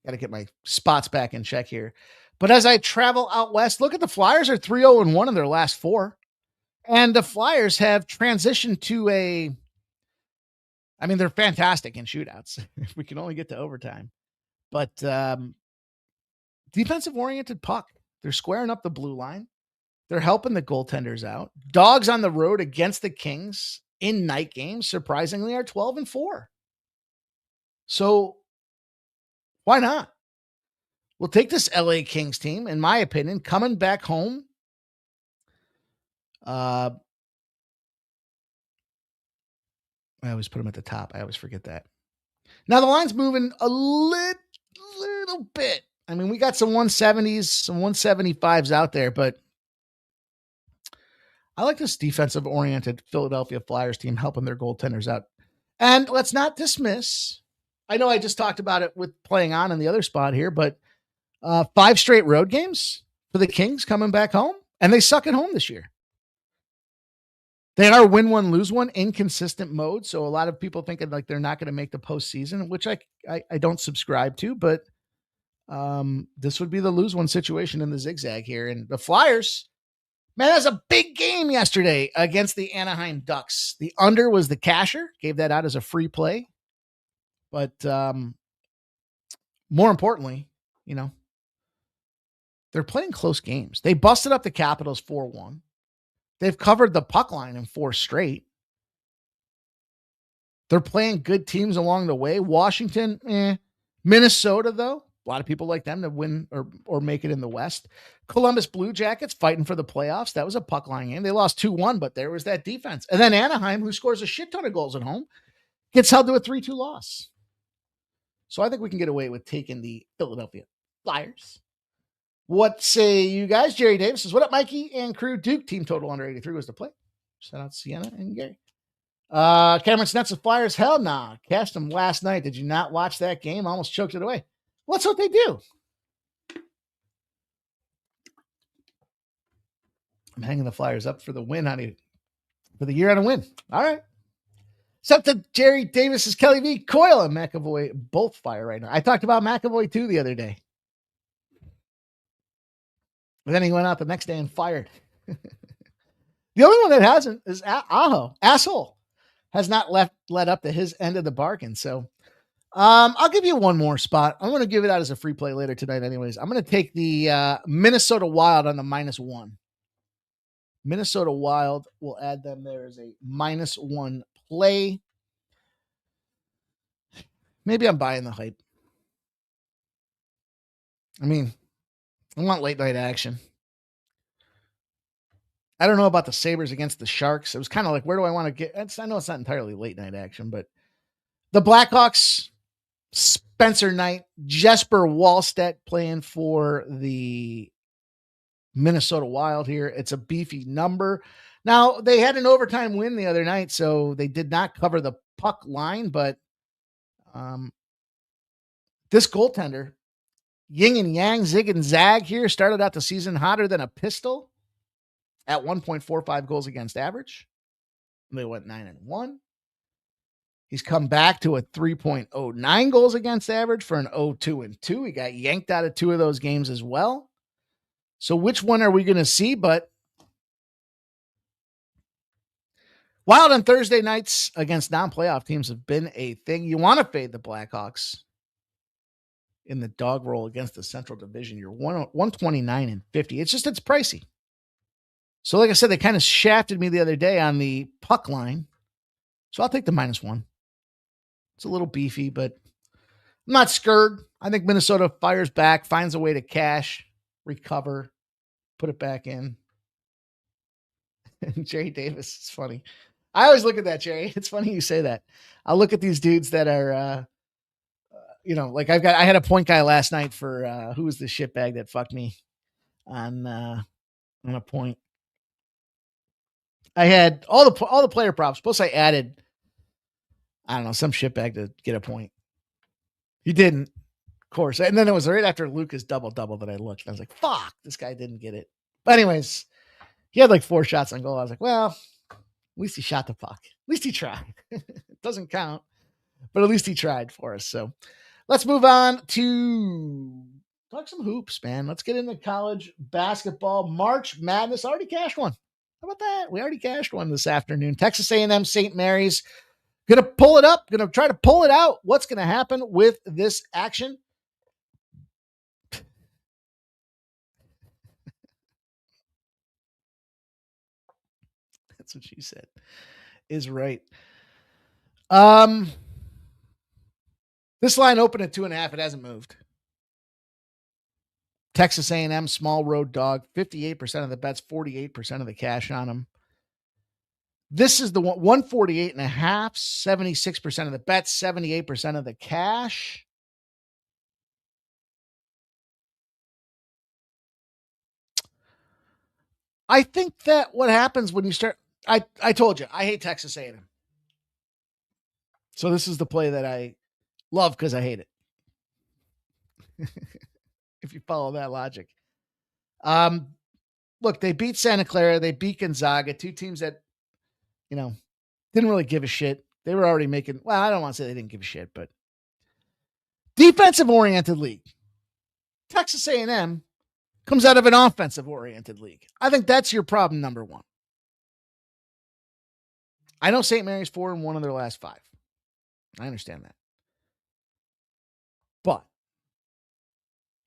Got to get my spots back in check here. But as I travel out west, look at the Flyers are 3-0-1 in their last 4. And the Flyers have transitioned to they're fantastic in shootouts. If we can only get to overtime. But defensive-oriented puck. They're squaring up the blue line. They're helping the goaltenders out. Dogs on the road against the Kings in night games, surprisingly, are 12-4. So why not? We'll take this LA Kings team, in my opinion, coming back home. I always put them at the top. I always forget that. Now the line's moving a little bit. I mean, we got some 170s, some 175s out there, but I like this defensive-oriented Philadelphia Flyers team helping their goaltenders out. And let's not dismiss, I know I just talked about it with playing on in the other spot here, but 5 straight road games for the Kings coming back home, and they suck at home this year. They are win one, lose one, inconsistent mode. So a lot of people thinking like they're not going to make the postseason, which I don't subscribe to, but this would be the lose one situation in the zigzag here. And the Flyers, man, that was a big game yesterday against the Anaheim Ducks. The under was the casher, gave that out as a free play. But more importantly, they're playing close games. They busted up the Capitals 4-1. They've covered the puck line in 4 straight. They're playing good teams along the way. Washington, Minnesota, though, a lot of people like them to win or make it in the West. Columbus Blue Jackets fighting for the playoffs. That was a puck line game. They lost 2-1, but there was that defense. And then Anaheim, who scores a shit ton of goals at home, gets held to a 3-2 loss. So I think we can get away with taking the Philadelphia Flyers. What say you guys? Jerry Davis says, what up, Mikey and crew? Duke team total under 83 was the play. Shout out to Sienna and Gary. Cameron Snets of Flyers. Hell nah. Cashed them last night. Did you not watch that game? Almost choked it away. Well, that's what they do. I'm hanging the Flyers up for the win, honey. For the year on a win. All right. Except that Jerry Davis's Kelly V, Coyle, and McAvoy both fire right now. I talked about McAvoy too the other day. But then he went out the next day and fired. The only one that hasn't is Aho. Asshole has not led up to his end of the bargain. So I'll give you one more spot. I'm going to give it out as a free play later tonight anyways. I'm going to take the Minnesota Wild on the -1. Minnesota Wild, will add them there as a -1 play. Maybe I'm buying the hype. I mean, I want late night action. I don't know about the Sabres against the Sharks. It was kind of like, where do I want to get? I know it's not entirely late night action, but the Blackhawks, Spencer Knight, Jesper Wallstedt playing for the Minnesota Wild here. It's a beefy number. Now, they had an overtime win the other night, so they did not cover the puck line, but this goaltender, yin and yang, zig and zag here, started out the season hotter than a pistol at 1.45 goals against average. And they went 9-1. He's come back to a 3.09 goals against average for an 0-2-2. He got yanked out of 2 of those games as well. So which one are we going to see? But Wild on Thursday nights against non-playoff teams have been a thing. You want to fade the Blackhawks in the dog roll against the Central Division. You're 129-50. It's pricey. So like I said, they kind of shafted me the other day on the puck line. So I'll take the -1. It's a little beefy, but I'm not scared. I think Minnesota fires back, finds a way to cash, recover, put it back in. Jerry Davis is funny. I always look at that, Jerry. It's funny you say that. I'll look at these dudes that are, like I had a point guy last night for who was the shitbag that fucked me on a point. I had all the player props. Plus, I added, I don't know, some shitbag to get a point. He didn't, of course. And then it was right after Lucas double that I looked. And I was like, fuck, this guy didn't get it. But anyways, he had like 4 shots on goal. I was like, well, at least he shot the puck. At least he tried. It doesn't count, but at least he tried for us. So let's move on to talk some hoops, man. Let's get into college basketball. March Madness. Already cashed one. How about that? We already cashed one this afternoon. Texas A&M, St. Marys. Going to pull it up. Going to try to pull it out. What's going to happen with this action? That's what she said. Is right. This line opened at 2.5. It hasn't moved. Texas A&M, small road dog, 58% of the bets, 48% of the cash on them. This is the 148.5, 76% of the bets, 78% of the cash. I think that what happens when you start, I told you, I hate Texas A&M. So this is the play that I love because I hate it. If you follow that logic. Look, they beat Santa Clara. They beat Gonzaga, 2 teams that, didn't really give a shit. They were already making, well, I don't want to say they didn't give a shit, but defensive-oriented league. Texas A&M comes out of an offensive-oriented league. I think that's your problem, number one. I know St. Marys 4-1 in their last 5. I understand that. But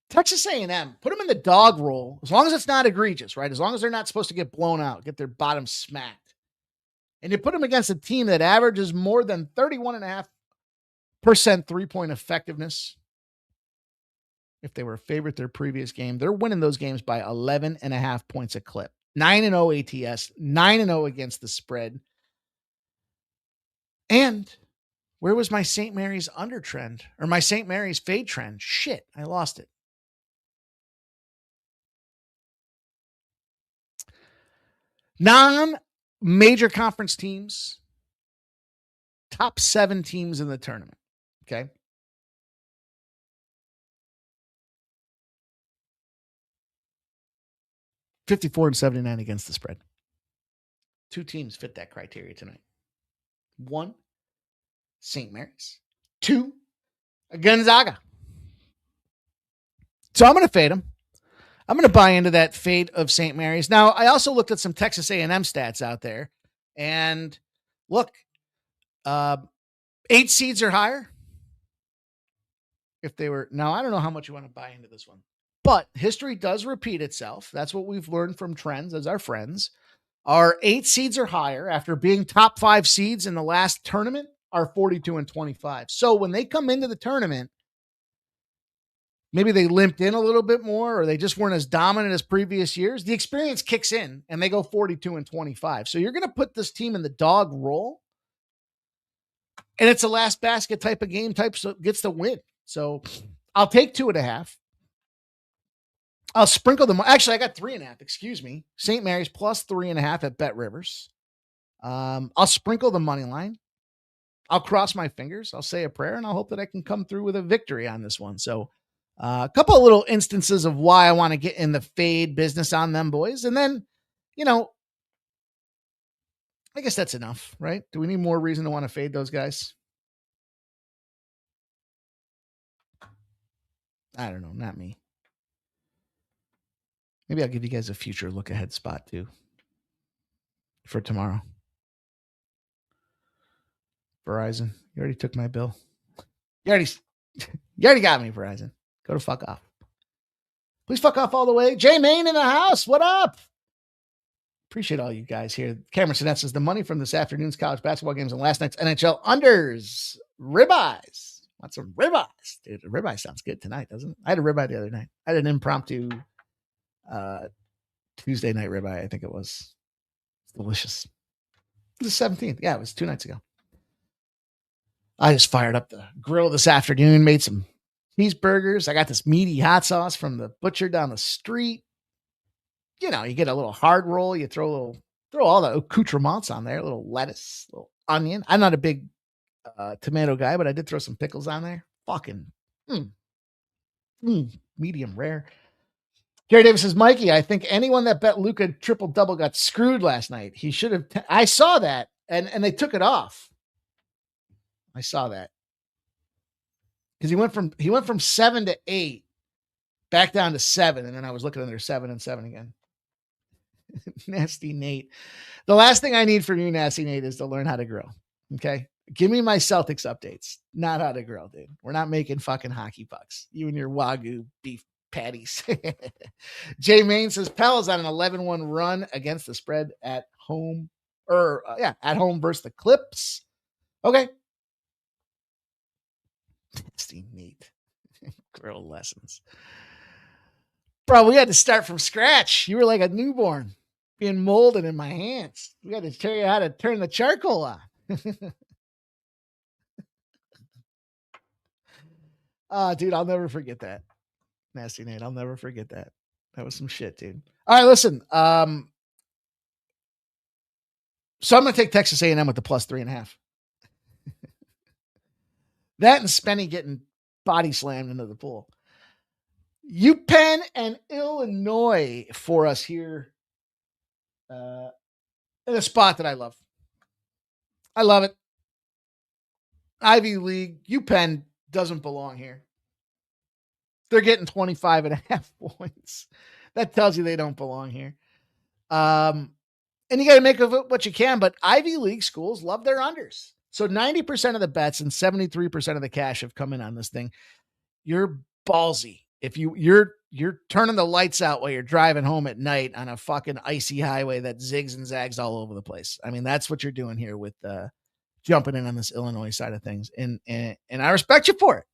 Texas A&M, put them in the dog roll, as long as it's not egregious, right? As long as they're not supposed to get blown out, get their bottom smacked. And you put them against a team that averages more than 31.5% three-point effectiveness. If they were favored their previous game, they're winning those games by 11.5 points a clip. 9-0 ATS, 9-0 against the spread. And where was my St. Marys under trend or my St. Marys fade trend? Shit, I lost it. Non-major conference teams, top 7 teams in the tournament. Okay. $54.79 against the spread. 2 teams fit that criteria tonight. 1, St. Marys. 2, Gonzaga. So I'm going to fade them. I'm going to buy into that fade of St. Marys. Now, I also looked at some Texas A&M stats out there. And look, 8 seeds or higher. If they were, now I don't know how much you want to buy into this one. But history does repeat itself. That's what we've learned from trends as our friends. Our 8 seeds or higher after being top 5 seeds in the last tournament are 42-25. So when they come into the tournament, maybe they limped in a little bit more or they just weren't as dominant as previous years. The experience kicks in and they go 42-25. So you're going to put this team in the dog role. And it's a last basket type of game so gets the win. So I'll take 2.5. I'll sprinkle them. Actually, I got 3.5. Excuse me. St. Marys plus 3.5 at Bet Rivers. I'll sprinkle the money line. I'll cross my fingers. I'll say a prayer and I'll hope that I can come through with a victory on this one. So a couple of little instances of why I want to get in the fade business on them boys. And then, I guess that's enough, right? Do we need more reason to want to fade those guys? I don't know. Not me. Maybe I'll give you guys a future look ahead spot too for tomorrow. Verizon, you already took my bill. You already got me, Verizon. Go to fuck off. Please fuck off all the way. Jay Main in the house. What up? Appreciate all you guys here. Cameron Sinette says the money from this afternoon's college basketball games and last night's NHL unders. Ribeyes. Want some ribeyes? Dude, a ribeye sounds good tonight, doesn't it? I had a ribeye the other night. I had an impromptu Tuesday night ribeye, I think it was. delicious. The 17th. Yeah, it was 2 nights ago. I just fired up the grill this afternoon, made some cheeseburgers. I got this meaty hot sauce from the butcher down the street. You know, you get a little hard roll, you throw all the accoutrements on there, a little lettuce, a little onion. I'm not a big tomato guy, but I did throw some pickles on there. Fucking medium rare. Jerry Davis says, Mikey, I think anyone that bet Luka triple-double got screwed last night. He should have. I saw that, and they took it off. I saw that. Because he went from 7 to 8, back down to 7, and then I was looking under 7 and 7 again. Nasty Nate. The last thing I need from you, Nasty Nate, is to learn how to grill. Okay? Give me my Celtics updates, not how to grill, dude. We're not making fucking hockey pucks. You and your Wagyu beef patties. Jay Main says Pel's on an 11-1 run against the spread at home. At home versus the Clips. Okay. Nasty Nate. Grill lessons. Bro, we had to start from scratch. You were like a newborn being molded in my hands. We had to tell you how to turn the charcoal on. Dude, I'll never forget that. Nasty Nate, I'll never forget that. That was some shit, dude. All right, listen. So I'm going to take Texas A&M with the +3.5. That and Spenny getting body slammed into the pool. UPenn and Illinois for us here in a spot that I love. I love it. Ivy League. UPenn doesn't belong here. They're getting 25.5 points. That tells you they don't belong here. And you got to make of it what you can, but Ivy League schools love their unders. So 90% of the bets and 73% of the cash have come in on this thing. You're ballsy. If you're turning the lights out while you're driving home at night on a fucking icy highway that zigs and zags all over the place. I mean, that's what you're doing here with jumping in on this Illinois side of things. And I respect you for it,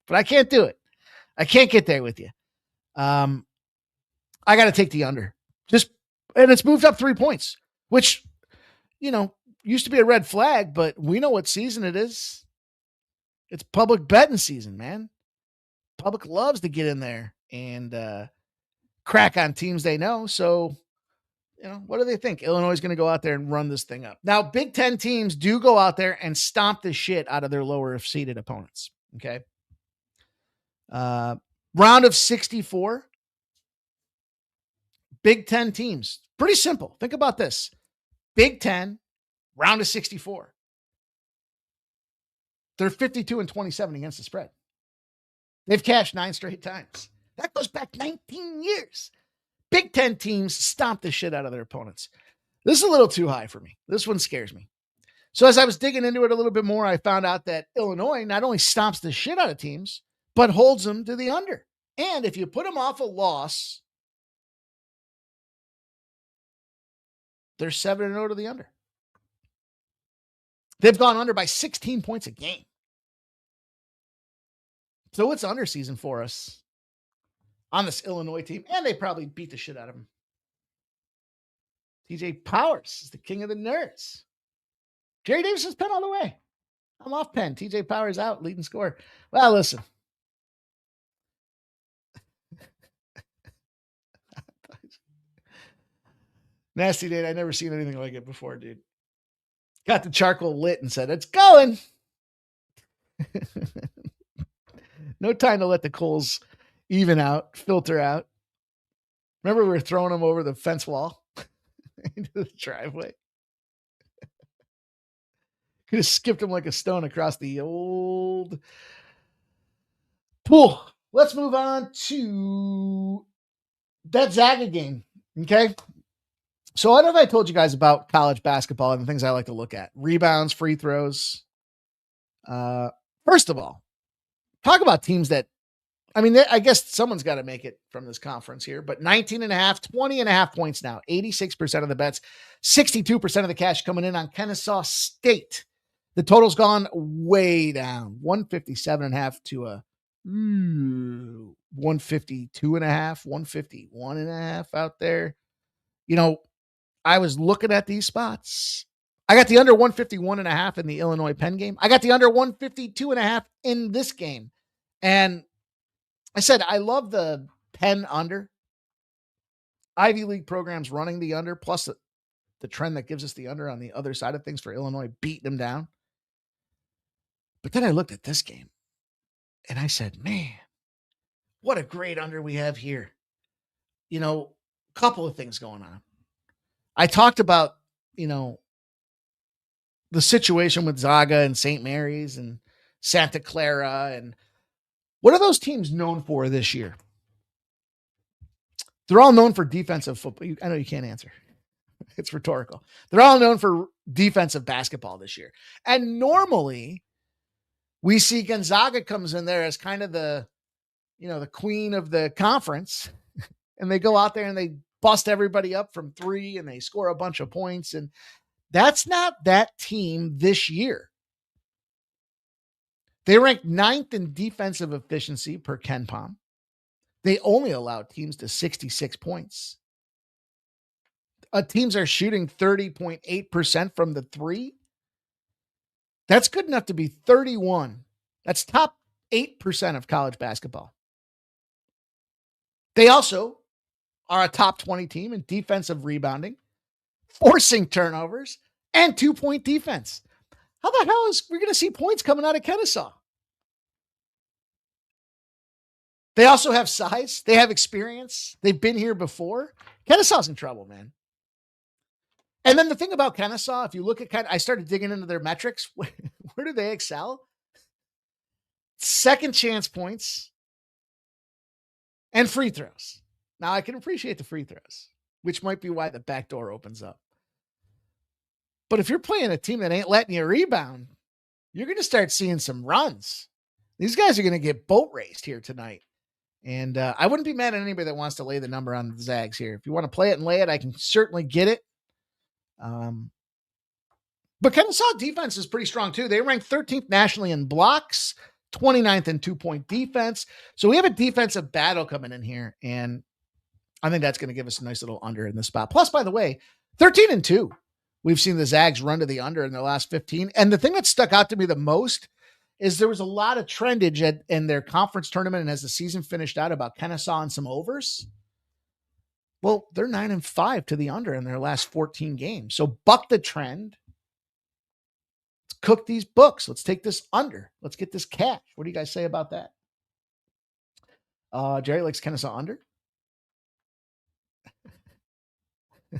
but I can't do it. I can't get there with you. I got to take the under. And it's moved up 3 points, which, used to be a red flag, but we know what season it is. It's public betting season, man. Public loves to get in there and crack on teams they know. So, what do they think? Illinois is going to go out there and run this thing up. Now, Big Ten teams do go out there and stomp the shit out of their lower seeded opponents. Okay. Round of 64. Big Ten teams. Pretty simple. Think about this. Big Ten, round of 64. They're 52-27 against the spread. They've cashed 9 straight times. That goes back 19 years. Big Ten teams stomp the shit out of their opponents. This is a little too high for me. This one scares me. So as I was digging into it a little bit more, I found out that Illinois not only stomps the shit out of teams, but holds them to the under. And if you put them off a loss, they're 7-0 to the under. They've gone under by 16 points a game. So it's under season for us on this Illinois team, and they probably beat the shit out of them. TJ Powers is the king of the nerds. Jerry Davis is pen all the way. I'm off pen. TJ Powers out, leading scorer. Well, listen. Nasty Nate, I never seen anything like it before, dude. Got the charcoal lit and said, it's going. No time to let the coals even out, filter out. Remember we were throwing them over the fence wall into the driveway. Could have skipped them like a stone across the old pool. Let's move on to that Zaga game. Okay. So what have I told you guys about college basketball and the things I like to look at? Rebounds, free throws. First of all, talk about teams that, I guess someone's got to make it from this conference here, but 20.5 points now, 86% of the bets, 62% of the cash coming in on Kennesaw State. The total's gone way down, 157.5 to a 152.5, 151.5 out there. I was looking at these spots. I got the under 151.5 in the Illinois Penn game. I got the under 152.5 in this game. And I said, I love the Penn under. Ivy League programs running the under, plus the trend that gives us the under on the other side of things for Illinois, beating them down. But then I looked at this game and I said, man, what a great under we have here. You know, a couple of things going on. I talked about, you know, the situation with Zaga and St.Marys and Santa Clara. And what are those teams known for this year? They're all known for defensive football. I know you can't answer. It's rhetorical. They're all known for defensive basketball this year. And normally we see Gonzaga comes in there as kind of the, you know, the queen of the conference, and they go out there and they bust everybody up from three and they score a bunch of points. And that's not that team this year. They ranked 9th in defensive efficiency per KenPom. They only allowed teams to 66 points. Teams are shooting 30.8% from the three. That's good enough to be 31. That's top 8% of college basketball. They also are a top 20 team in defensive rebounding, forcing turnovers, and 2-point defense. How the hell is we going to see points coming out of Kennesaw? They also have size. They have experience. They've been here before. Kennesaw's in trouble, man. And then the thing about Kennesaw, if you look at I started digging into their metrics. Where do they excel? Second chance points and free throws. Now, I can appreciate the free throws, which might be why the back door opens up. But if you're playing a team that ain't letting you rebound, you're going to start seeing some runs. These guys are going to get boat raced here tonight. And I wouldn't be mad at anybody that wants to lay the number on the Zags here. If you want to play it and lay it, I can certainly get it. But Kennesaw defense is pretty strong too. They rank 13th nationally in blocks, 29th in 2-point defense. So we have a defensive battle coming in here. And I think that's going to give us a nice little under in the spot. Plus, by the way, 13-2. We've seen the Zags run to the under in their last 15. And the thing that stuck out to me the most is there was a lot of trendage in their conference tournament. And as the season finished out about Kennesaw and some overs, well, they're 9-5 to the under in their last 14 games. So buck the trend. Let's cook these books. Let's take this under. Let's get this cash. What do you guys say about that? Jerry likes Kennesaw under. You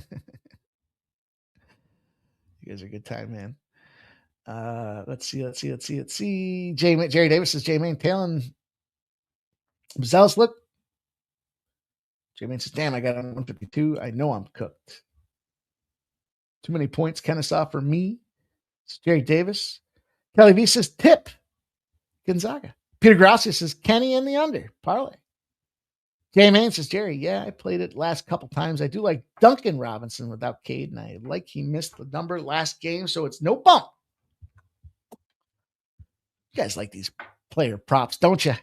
guys are a good time, man. Let's see. Jerry Davis says, J-Main tailing Zealous look. J-Main says, damn, I got on 152. I know I'm cooked. Too many points, Kennesaw for me. It's Jerry Davis. Kelly V says, tip Gonzaga. Peter Gracia says, Kenny in the under. Parlay. J-Main says, Jerry, yeah, I played it last couple times. I do like Duncan Robinson without Cade, and I like he missed the number last game, so it's no bump. You guys like these player props, don't you?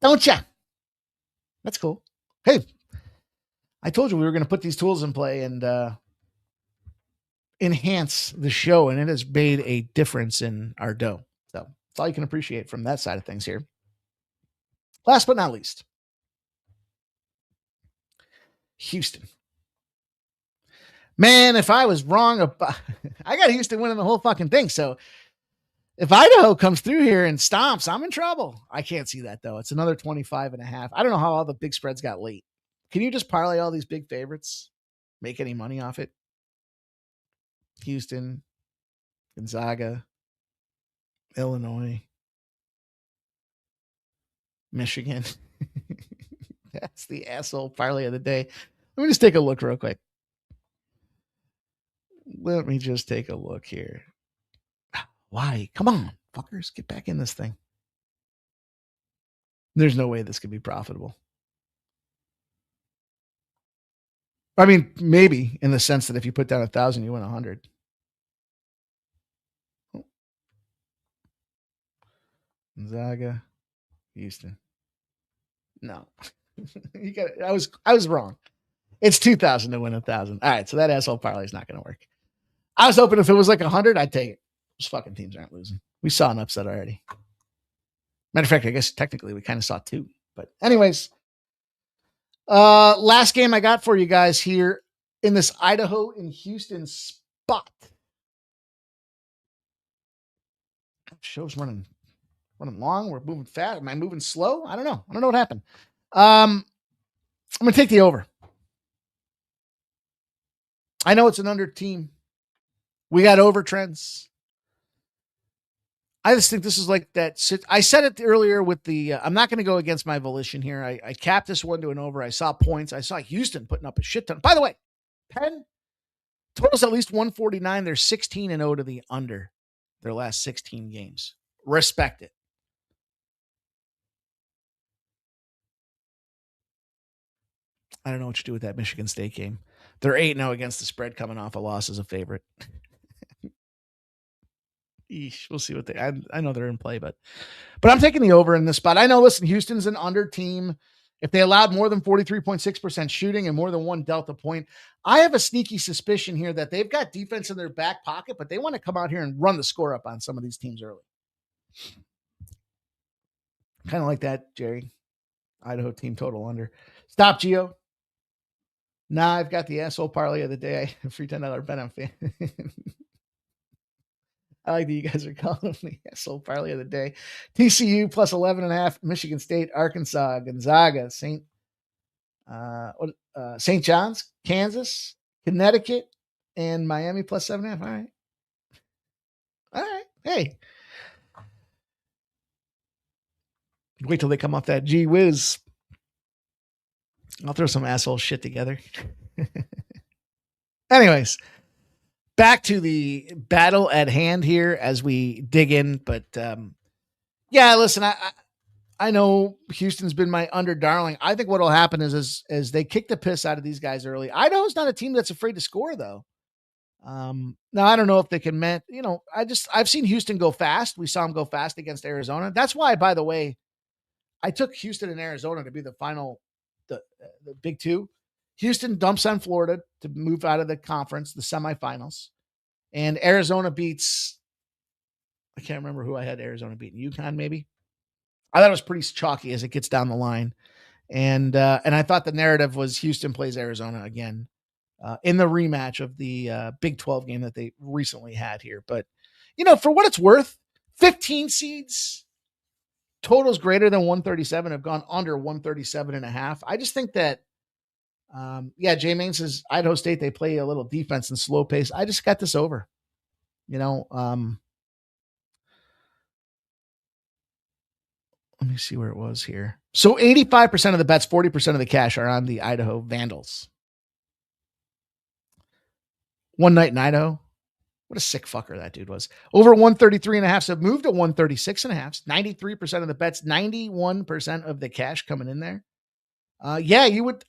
Don't you? That's cool. Hey, I told you we were going to put these tools in play and enhance the show, and it has made a difference in our dough. So that's all you can appreciate from that side of things here. Last but not least, Houston. Man, if I was wrong about, I got Houston winning the whole fucking thing. So if Idaho comes through here and stomps, I'm in trouble. I can't see that though. It's another 25.5. I don't know how all the big spreads got late. Can you just parlay all these big favorites? Make any money off it? Houston, Gonzaga, Illinois, Michigan. That's the asshole parlay of the day. Let me just take a look real quick. Let me just take a look here. Why? Come on, fuckers. Get back in this thing. There's no way this could be profitable. I mean, maybe in the sense that if you put down 1,000, you win 100. Gonzaga, Houston. No. You got it. I was wrong. It's 2,000 to win 1,000. All right, so that asshole parlay is not going to work. I was hoping if it was like 100, I'd take it. Those fucking teams aren't losing. We saw an upset already. Matter of fact, I guess technically we kind of saw 2. But anyways, last game I got for you guys here in this Idaho and Houston spot. Show's running long. We're moving fast. Am I moving slow? I don't know. I don't know what happened. I'm going to take the over. I know it's an under team. We got over trends. I just think this is like that. I said it earlier with the, I'm not going to go against my volition here. I capped this one to an over. I saw points. I saw Houston putting up a shit ton. By the way, Penn totals at least 149. They're 16-0 to the under their last 16 games. Respect it. I don't know what you do with that Michigan State game. They're 8-0 against the spread coming off a loss as a favorite. Eesh, we'll see what they, I know they're in play, but I'm taking the over in this spot. I know, listen, Houston's an under team. If they allowed more than 43.6% shooting and more than 1 delta point, I have a sneaky suspicion here that they've got defense in their back pocket, but they want to come out here and run the score up on some of these teams early. Kind of like that, Jerry. Idaho team total under. Stop, Gio. Nah, I've got the asshole parlay of the day. Free $10 bet on fan. I like that you guys are calling me asshole parlay of the day. TCU plus 11.5. Michigan State, Arkansas, Gonzaga, St. John's, Kansas, Connecticut, and Miami plus 7.5. All right. Hey. Wait till they come off that gee whiz. I'll throw some asshole shit together. Anyways, back to the battle at hand here as we dig in. But yeah, listen, I know Houston's been my under darling. I think what will happen is they kick the piss out of these guys early. Idaho's not a team that's afraid to score, though. Now I don't know if they can, I've seen Houston go fast. We saw them go fast against Arizona. That's why, by the way, I took Houston and Arizona to be the final, the big two. Houston dumps on Florida to move out of the conference, the semifinals. And Arizona beats, I can't remember who I had Arizona beating. UPenn, maybe? I thought it was pretty chalky as it gets down the line. And I thought the narrative was Houston plays Arizona again in the rematch of the Big 12 game that they recently had here. But, for what it's worth, 15 seeds, totals greater than 137 have gone under 137.5. I just think that, Jay Main says Idaho State, they play a little defense and slow pace. I just got this over, let me see where it was here. So 85% of the bets, 40% of the cash are on the Idaho Vandals. One night in Idaho. What a sick fucker that dude was. Over 133.5. So moved to 136.5. 93% of the bets, 91% of the cash coming in there. You would,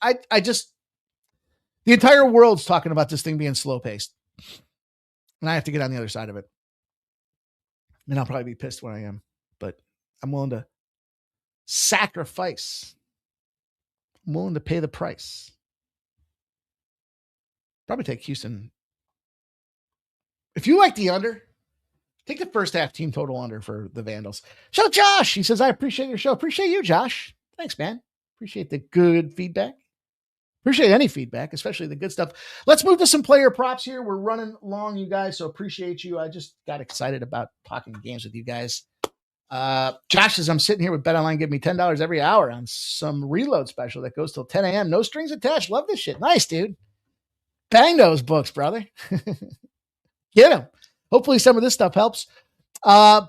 the entire world's talking about this thing being slow paced. And I have to get on the other side of it. And I'll probably be pissed when I am, but I'm willing to sacrifice. I'm willing to pay the price. Probably take Houston. If you like the under, take the first half team total under for the Vandals. Shout out Josh. He says, I appreciate your show. Appreciate you, Josh. Thanks, man. Appreciate the good feedback. Appreciate any feedback, especially the good stuff. Let's move to some player props here. We're running long, you guys, so appreciate you. I just got excited about talking games with you guys. Josh says, I'm sitting here with BetOnline, give me $10 every hour on some reload special that goes till 10 a.m. No strings attached. Love this shit. Nice, dude. Bang those books, brother. Get them. Hopefully some of this stuff helps. Player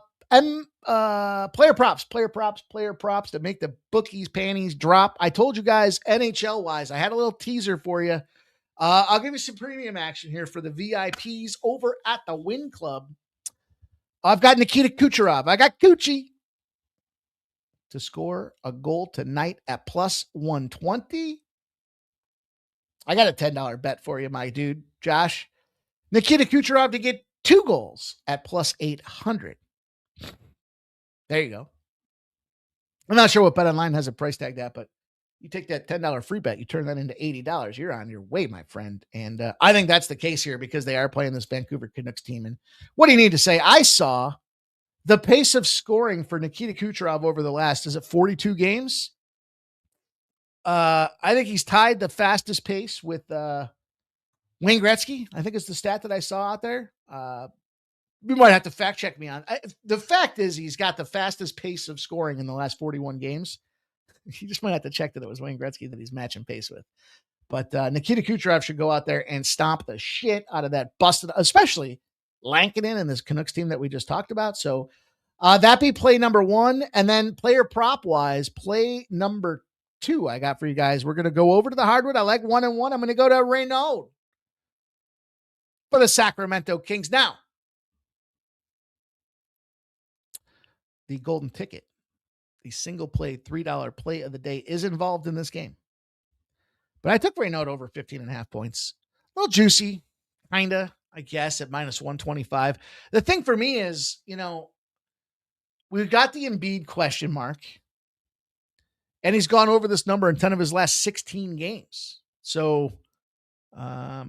props to make the bookies' panties drop. I told you guys NHL wise, I had a little teaser for you. I'll give you some premium action here for the VIPs over at the Win Club. I've got Nikita Kucherov. I got Coochie to score a goal tonight at plus 120. I got a $10 bet for you, my dude, Josh. Nikita Kucherov to get 2 goals at plus 800. There you go. I'm not sure what BetOnline has a price tag at, but You take that $10 free bet, you turn that into $80. You're on your way, my friend. And I think that's the case here because they are playing this Vancouver Canucks team. And what do you need to say? I saw the pace of scoring for Nikita Kucherov over the last, is it 42 games? I think he's tied the fastest pace with Wayne Gretzky. I think it's the stat that I saw out there. You might have to fact check me on. The fact is he's got the fastest pace of scoring in the last 41 games. You just might have to check that it was Wayne Gretzky that he's matching pace with. But Nikita Kucherov should go out there and stomp the shit out of that busted, especially Lankinen and this Canucks team that we just talked about. So that be play number one. And then player prop wise, play number two I got for you guys. We're going to go over to the hardwood. I like 1-1. I'm going to go to Reynaud for the Sacramento Kings. Now, the golden ticket, the single play $3 play of the day is involved in this game. But I took Reynaud over 15.5 points. A little juicy, kind of, I guess, at minus 125. The thing for me is, we've got the Embiid question mark, and he's gone over this number in 10 of his last 16 games. So as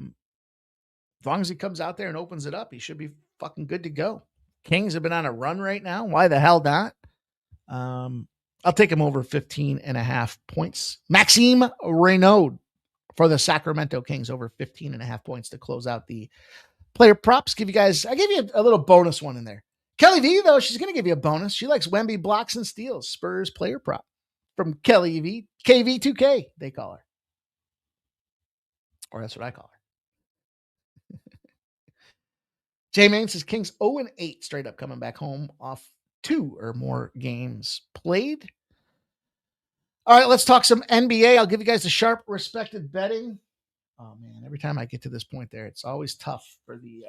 long as he comes out there and opens it up, he should be fucking good to go. Kings have been on a run right now. Why the hell not? I'll take him over 15.5 points. Maxime Reynaud for the Sacramento Kings over 15.5 points to close out the player props. I gave you a little bonus one in there. Kelly V, though, she's going to give you a bonus. She likes Wemby blocks and steals. Spurs player prop from Kelly V. KV2K, they call her. Or that's what I call her. Jay Main says Kings 0-8 straight up coming back home off 2 or more games played. All right, let's talk some NBA. I'll give you guys the sharp respected betting. Oh, man, every time I get to this point there, it's always tough for the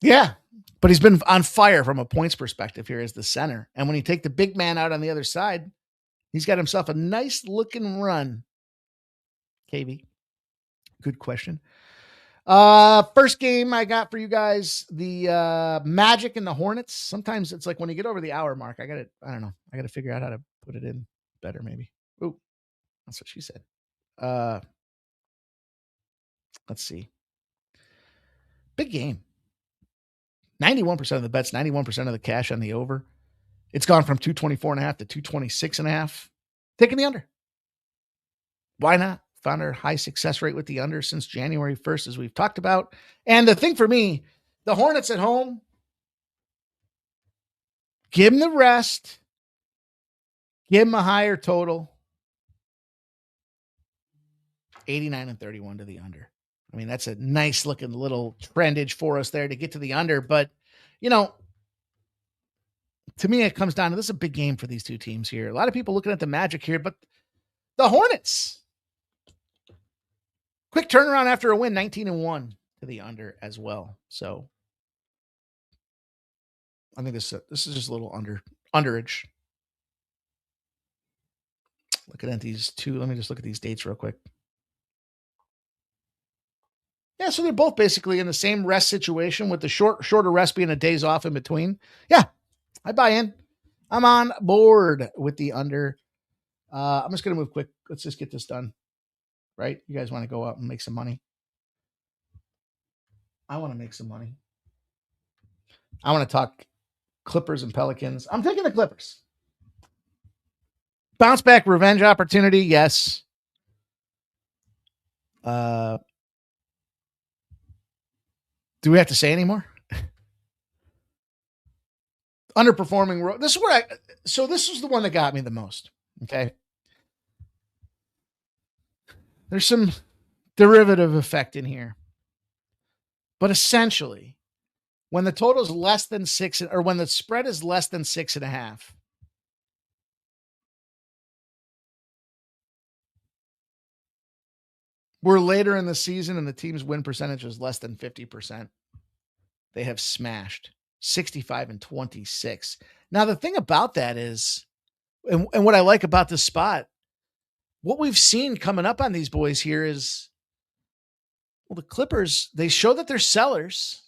yeah, but he's been on fire from a points perspective here as the center. And when you take the big man out on the other side, he's got himself a nice looking run. KV, good question. First game I got for you guys, the Magic and the Hornets. Sometimes it's like when you get over the hour mark, I don't know. I got to figure out how to put it in better maybe. Ooh, that's what she said. Let's see. Big game. 91% of the bets, 91% of the cash on the over. It's gone from 224.5 to 226.5. Taking the under. Why not? Found our high success rate with the under since January 1st, as we've talked about. And the thing for me, the Hornets at home, give them the rest. Give them a higher total. 89-31 to the under. I mean, that's a nice looking little trendage for us there to get to the under. But, to me, it comes down to this is a big game for these two teams here. A lot of people looking at the Magic here, but the Hornets, quick turnaround after a win, 19-1 to the under as well. So I think this is just a little underage. Looking at these two, let me just look at these dates real quick. Yeah, so they're both basically in the same rest situation with the shorter rest being a days off in between. Yeah, I buy in. I'm on board with the under. I'm just going to move quick. Let's just get this done. Right? You guys want to go out and make some money? I want to make some money. I want to talk Clippers and Pelicans. I'm taking the Clippers. Bounce back revenge opportunity, yes. Do we have to say anymore? Underperforming. This is where this was the one that got me the most. Okay. There's some derivative effect in here. But essentially, when the total is less than 6, or when the spread is less than 6.5, we're later in the season and the team's win percentage is less than 50%. They have smashed 65-26. Now, the thing about that is, and what I like about this spot, what we've seen coming up on these boys here is, well, the Clippers, they show that they're sellers,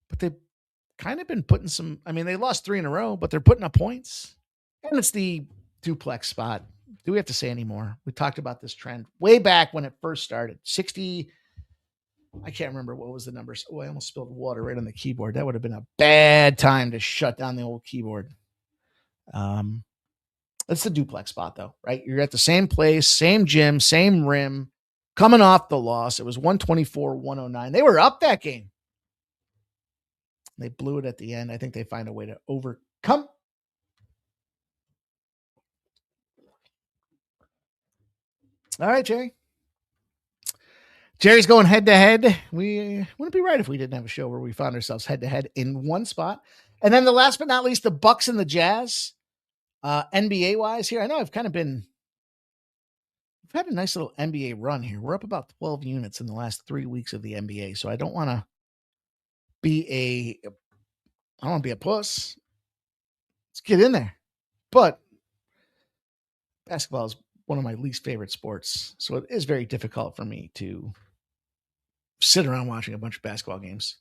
but they've kind of been putting some, they lost 3 in a row, but they're putting up points. And it's the duplex spot. Do we have to say any more? We talked about this trend way back when it first started. 60. I can't remember what was the numbers. Oh, I almost spilled water right on the keyboard. That would have been a bad time to shut down the old keyboard. That's the duplex spot, though, right? You're at the same place, same gym, same rim, coming off the loss. It was 124-109. They were up that game. They blew it at the end. I think they find a way to overcome. All right, Jerry. Jerry's going head to head. We wouldn't be right if we didn't have a show where we found ourselves head to head in one spot. And then the last but not least, the Bucks and the Jazz. NBA wise here, I know we've had a nice little NBA run here. We're up about 12 units in the last 3 weeks of the NBA. So I don't want to be a puss. Let's get in there. But basketball is one of my least favorite sports. So it is very difficult for me to sit around watching a bunch of basketball games.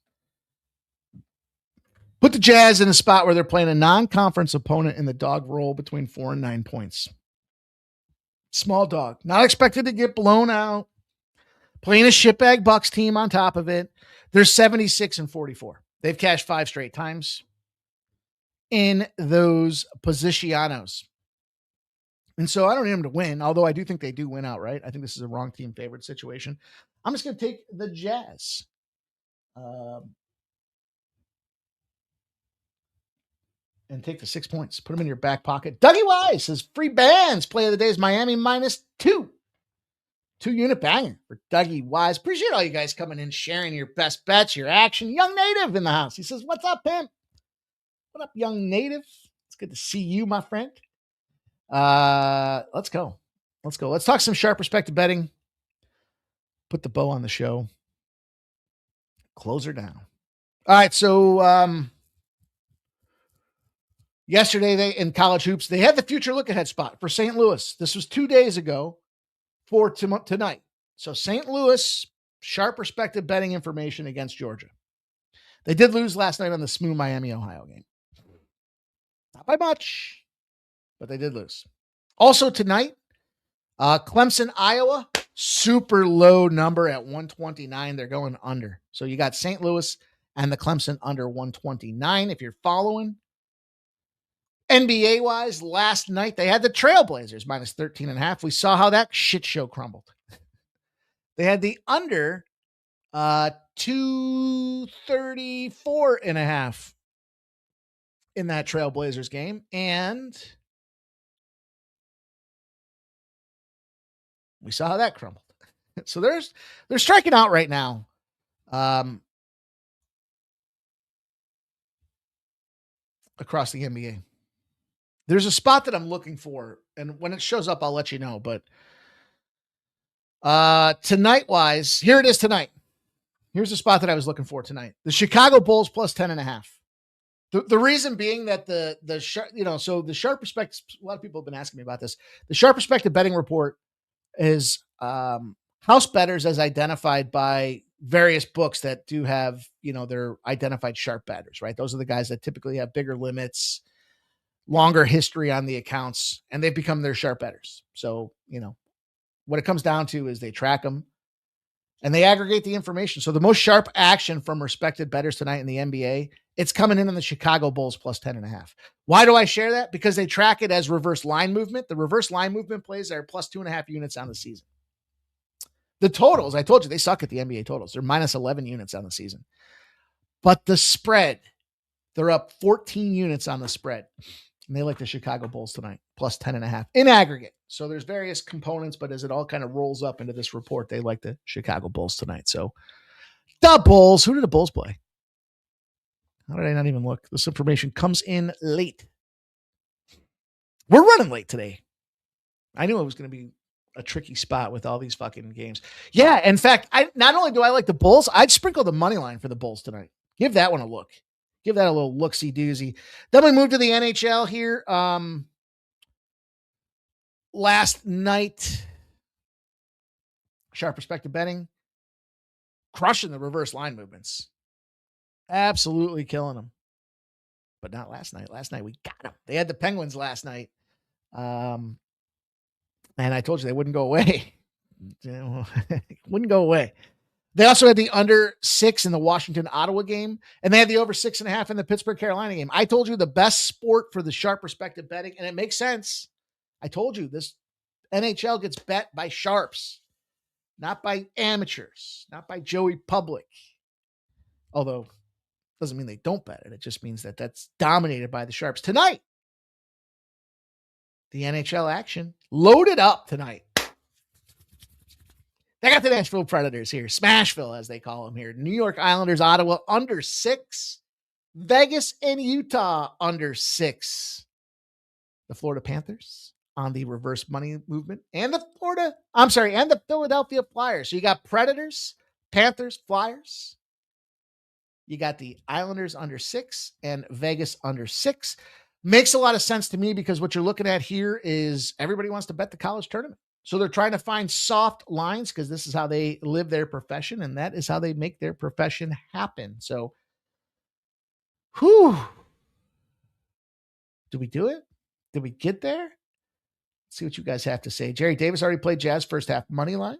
Put the Jazz in a spot where they're playing a non-conference opponent in the dog roll between 4 and 9 points. Small dog. Not expected to get blown out. Playing a shitbag Bucks team on top of it. They're 76-44. They've cashed 5 straight times in those posicionos. And so I don't need them to win, although I do think they do win outright. I think this is a wrong team favorite situation. I'm just going to take the Jazz. And take the 6 points. Put them in your back pocket. Dougie Wise says free bands. Play of the day is Miami -2. 2-unit banger for Dougie Wise. Appreciate all you guys coming in, sharing your best bets, your action. Young Native in the house. He says, what's up, pimp? What up, Young Native? It's good to see you, my friend. Let's go. Let's talk some sharp respected betting. Put the bow on the show. Close her down. All right, so yesterday, they in college hoops, they had the future look ahead spot for St. Louis. This was 2 days ago for tonight. So St. Louis, sharp respected betting information against Georgia. They did lose last night on the smooth Miami, Ohio game. Not by much, but they did lose. Also tonight, Clemson, Iowa, super low number at 129. They're going under. So you got St. Louis and the Clemson under 129 if you're following. NBA wise, last night they had the Trailblazers -13.5. We saw how that shit show crumbled. They had the under 234.5 in that Trailblazers game. And we saw how that crumbled. So they're striking out right now. Across the NBA. There's a spot that I'm looking for, and when it shows up, I'll let you know. But tonight-wise, here it is tonight. Here's the spot that I was looking for tonight. The Chicago Bulls +10.5. The reason being that the sharp respect, a lot of people have been asking me about this. The sharp respected betting report is house bettors as identified by various books that do have, their identified sharp bettors, right? Those are the guys that typically have bigger limits, longer history on the accounts, and they've become their sharp bettors. So, what it comes down to is they track them and they aggregate the information. So the most sharp action from respected bettors tonight in the NBA, it's coming in on the Chicago Bulls +10.5. Why do I share that? Because they track it as reverse line movement. The reverse line movement plays are +2.5 units on the season. The totals, I told you, they suck at the NBA totals. They're -11 units on the season. But the spread, they're up 14 units on the spread. And they like the Chicago Bulls tonight, +10.5 in aggregate. So there's various components, but as it all kind of rolls up into this report, they like the Chicago Bulls tonight. So the Bulls, who did the Bulls play? How did I not even look? This information comes in late. We're running late today. I knew it was going to be a tricky spot with all these fucking games. Yeah, in fact, not only do I like the Bulls, I'd sprinkle the money line for the Bulls tonight. Give that one a look. Give that a little look-see-doozy. Then we move to the NHL here. Last night, sharp respected betting, crushing the reverse line movements. Absolutely killing them. But not last night. Last night we got them. They had the Penguins last night. And I told you they wouldn't go away. Wouldn't go away. They also had the under 6 in the Washington-Ottawa game, and they had the over 6.5 in the Pittsburgh-Carolina game. I told you the best sport for the sharp perspective betting, and it makes sense. I told you this NHL gets bet by sharps, not by amateurs, not by Joey Public. Although, doesn't mean they don't bet it. It just means that that's dominated by the sharps. Tonight, the NHL action loaded up tonight. They got the Nashville Predators here. Smashville, as they call them here. New York Islanders, Ottawa, under 6. Vegas and Utah, under 6. The Florida Panthers on the reverse money movement. And the Philadelphia Flyers. So you got Predators, Panthers, Flyers. You got the Islanders under 6 and Vegas under 6. Makes a lot of sense to me because what you're looking at here is everybody wants to bet the college tournament. So they're trying to find soft lines because this is how they live their profession, and that is how they make their profession happen. So, did we do it? Did we get there? Let's see what you guys have to say. Jerry Davis already played Jazz first half money line.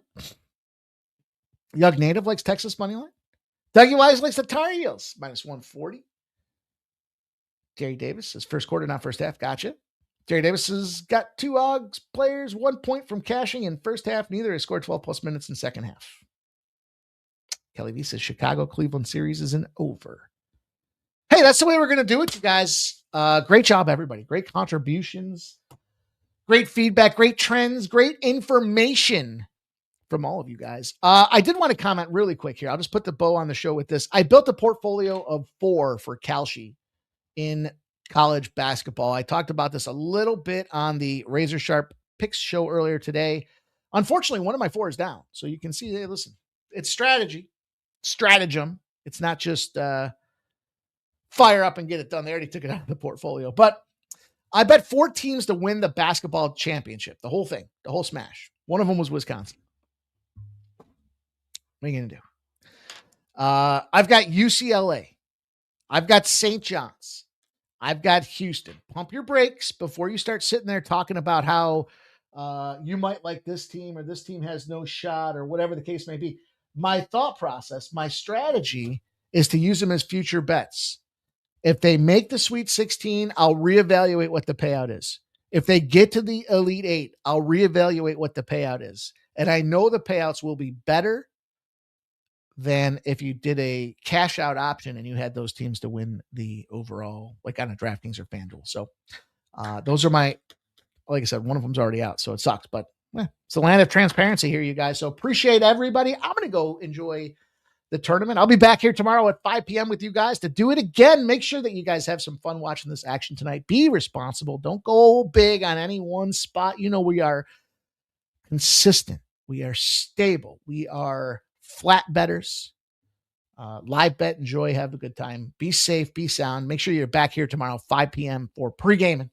Young Native likes Texas money line. Dougie Wise likes the Tar Heels minus 140. Jerry Davis says first quarter, not first half. Gotcha. Jerry Davis has got 2 Augs players, 1 point from cashing in first half. Neither has scored 12 plus minutes in second half. Kelly V says Chicago-Cleveland series is an over. Hey, that's the way we're going to do it, you guys. Great job, everybody. Great contributions. Great feedback. Great trends. Great information from all of you guys. I did want to comment really quick here. I'll just put the bow on the show with this. I built a portfolio of 4 for Kalshi in college basketball. I talked about this a little bit on the Razor Sharp Picks show earlier today. Unfortunately, one of my 4 is down. So you can see, hey, listen, it's stratagem. It's not just fire up and get it done. They already took it out of the portfolio. But I bet 4 teams to win the basketball championship, the whole thing, the whole smash. One of them was Wisconsin. What are you going to do? I've got UCLA. I've got St. John's. I've got Houston. Pump your brakes before you start sitting there talking about how you might like this team or this team has no shot or whatever the case may be. My thought process, my strategy is to use them as future bets. If they make the Sweet 16, I'll reevaluate what the payout is. If they get to the Elite 8, I'll reevaluate what the payout is. And I know the payouts will be better than if you did a cash out option and you had those teams to win the overall, like on a DraftKings or FanDuel. So those are my, like I said, one of them's already out, so it sucks, but it's the land of transparency here, you guys. So appreciate everybody. I'm going to go enjoy the tournament. I'll be back here tomorrow at 5 p.m. with you guys to do it again. Make sure that you guys have some fun watching this action tonight. Be responsible. Don't go big on any one spot. You know, we are consistent. We are stable. We are flat bettors. Live bet, enjoy, have a good time. Be safe, be sound. Make sure you're back here tomorrow, 5 p.m. for Pregaming.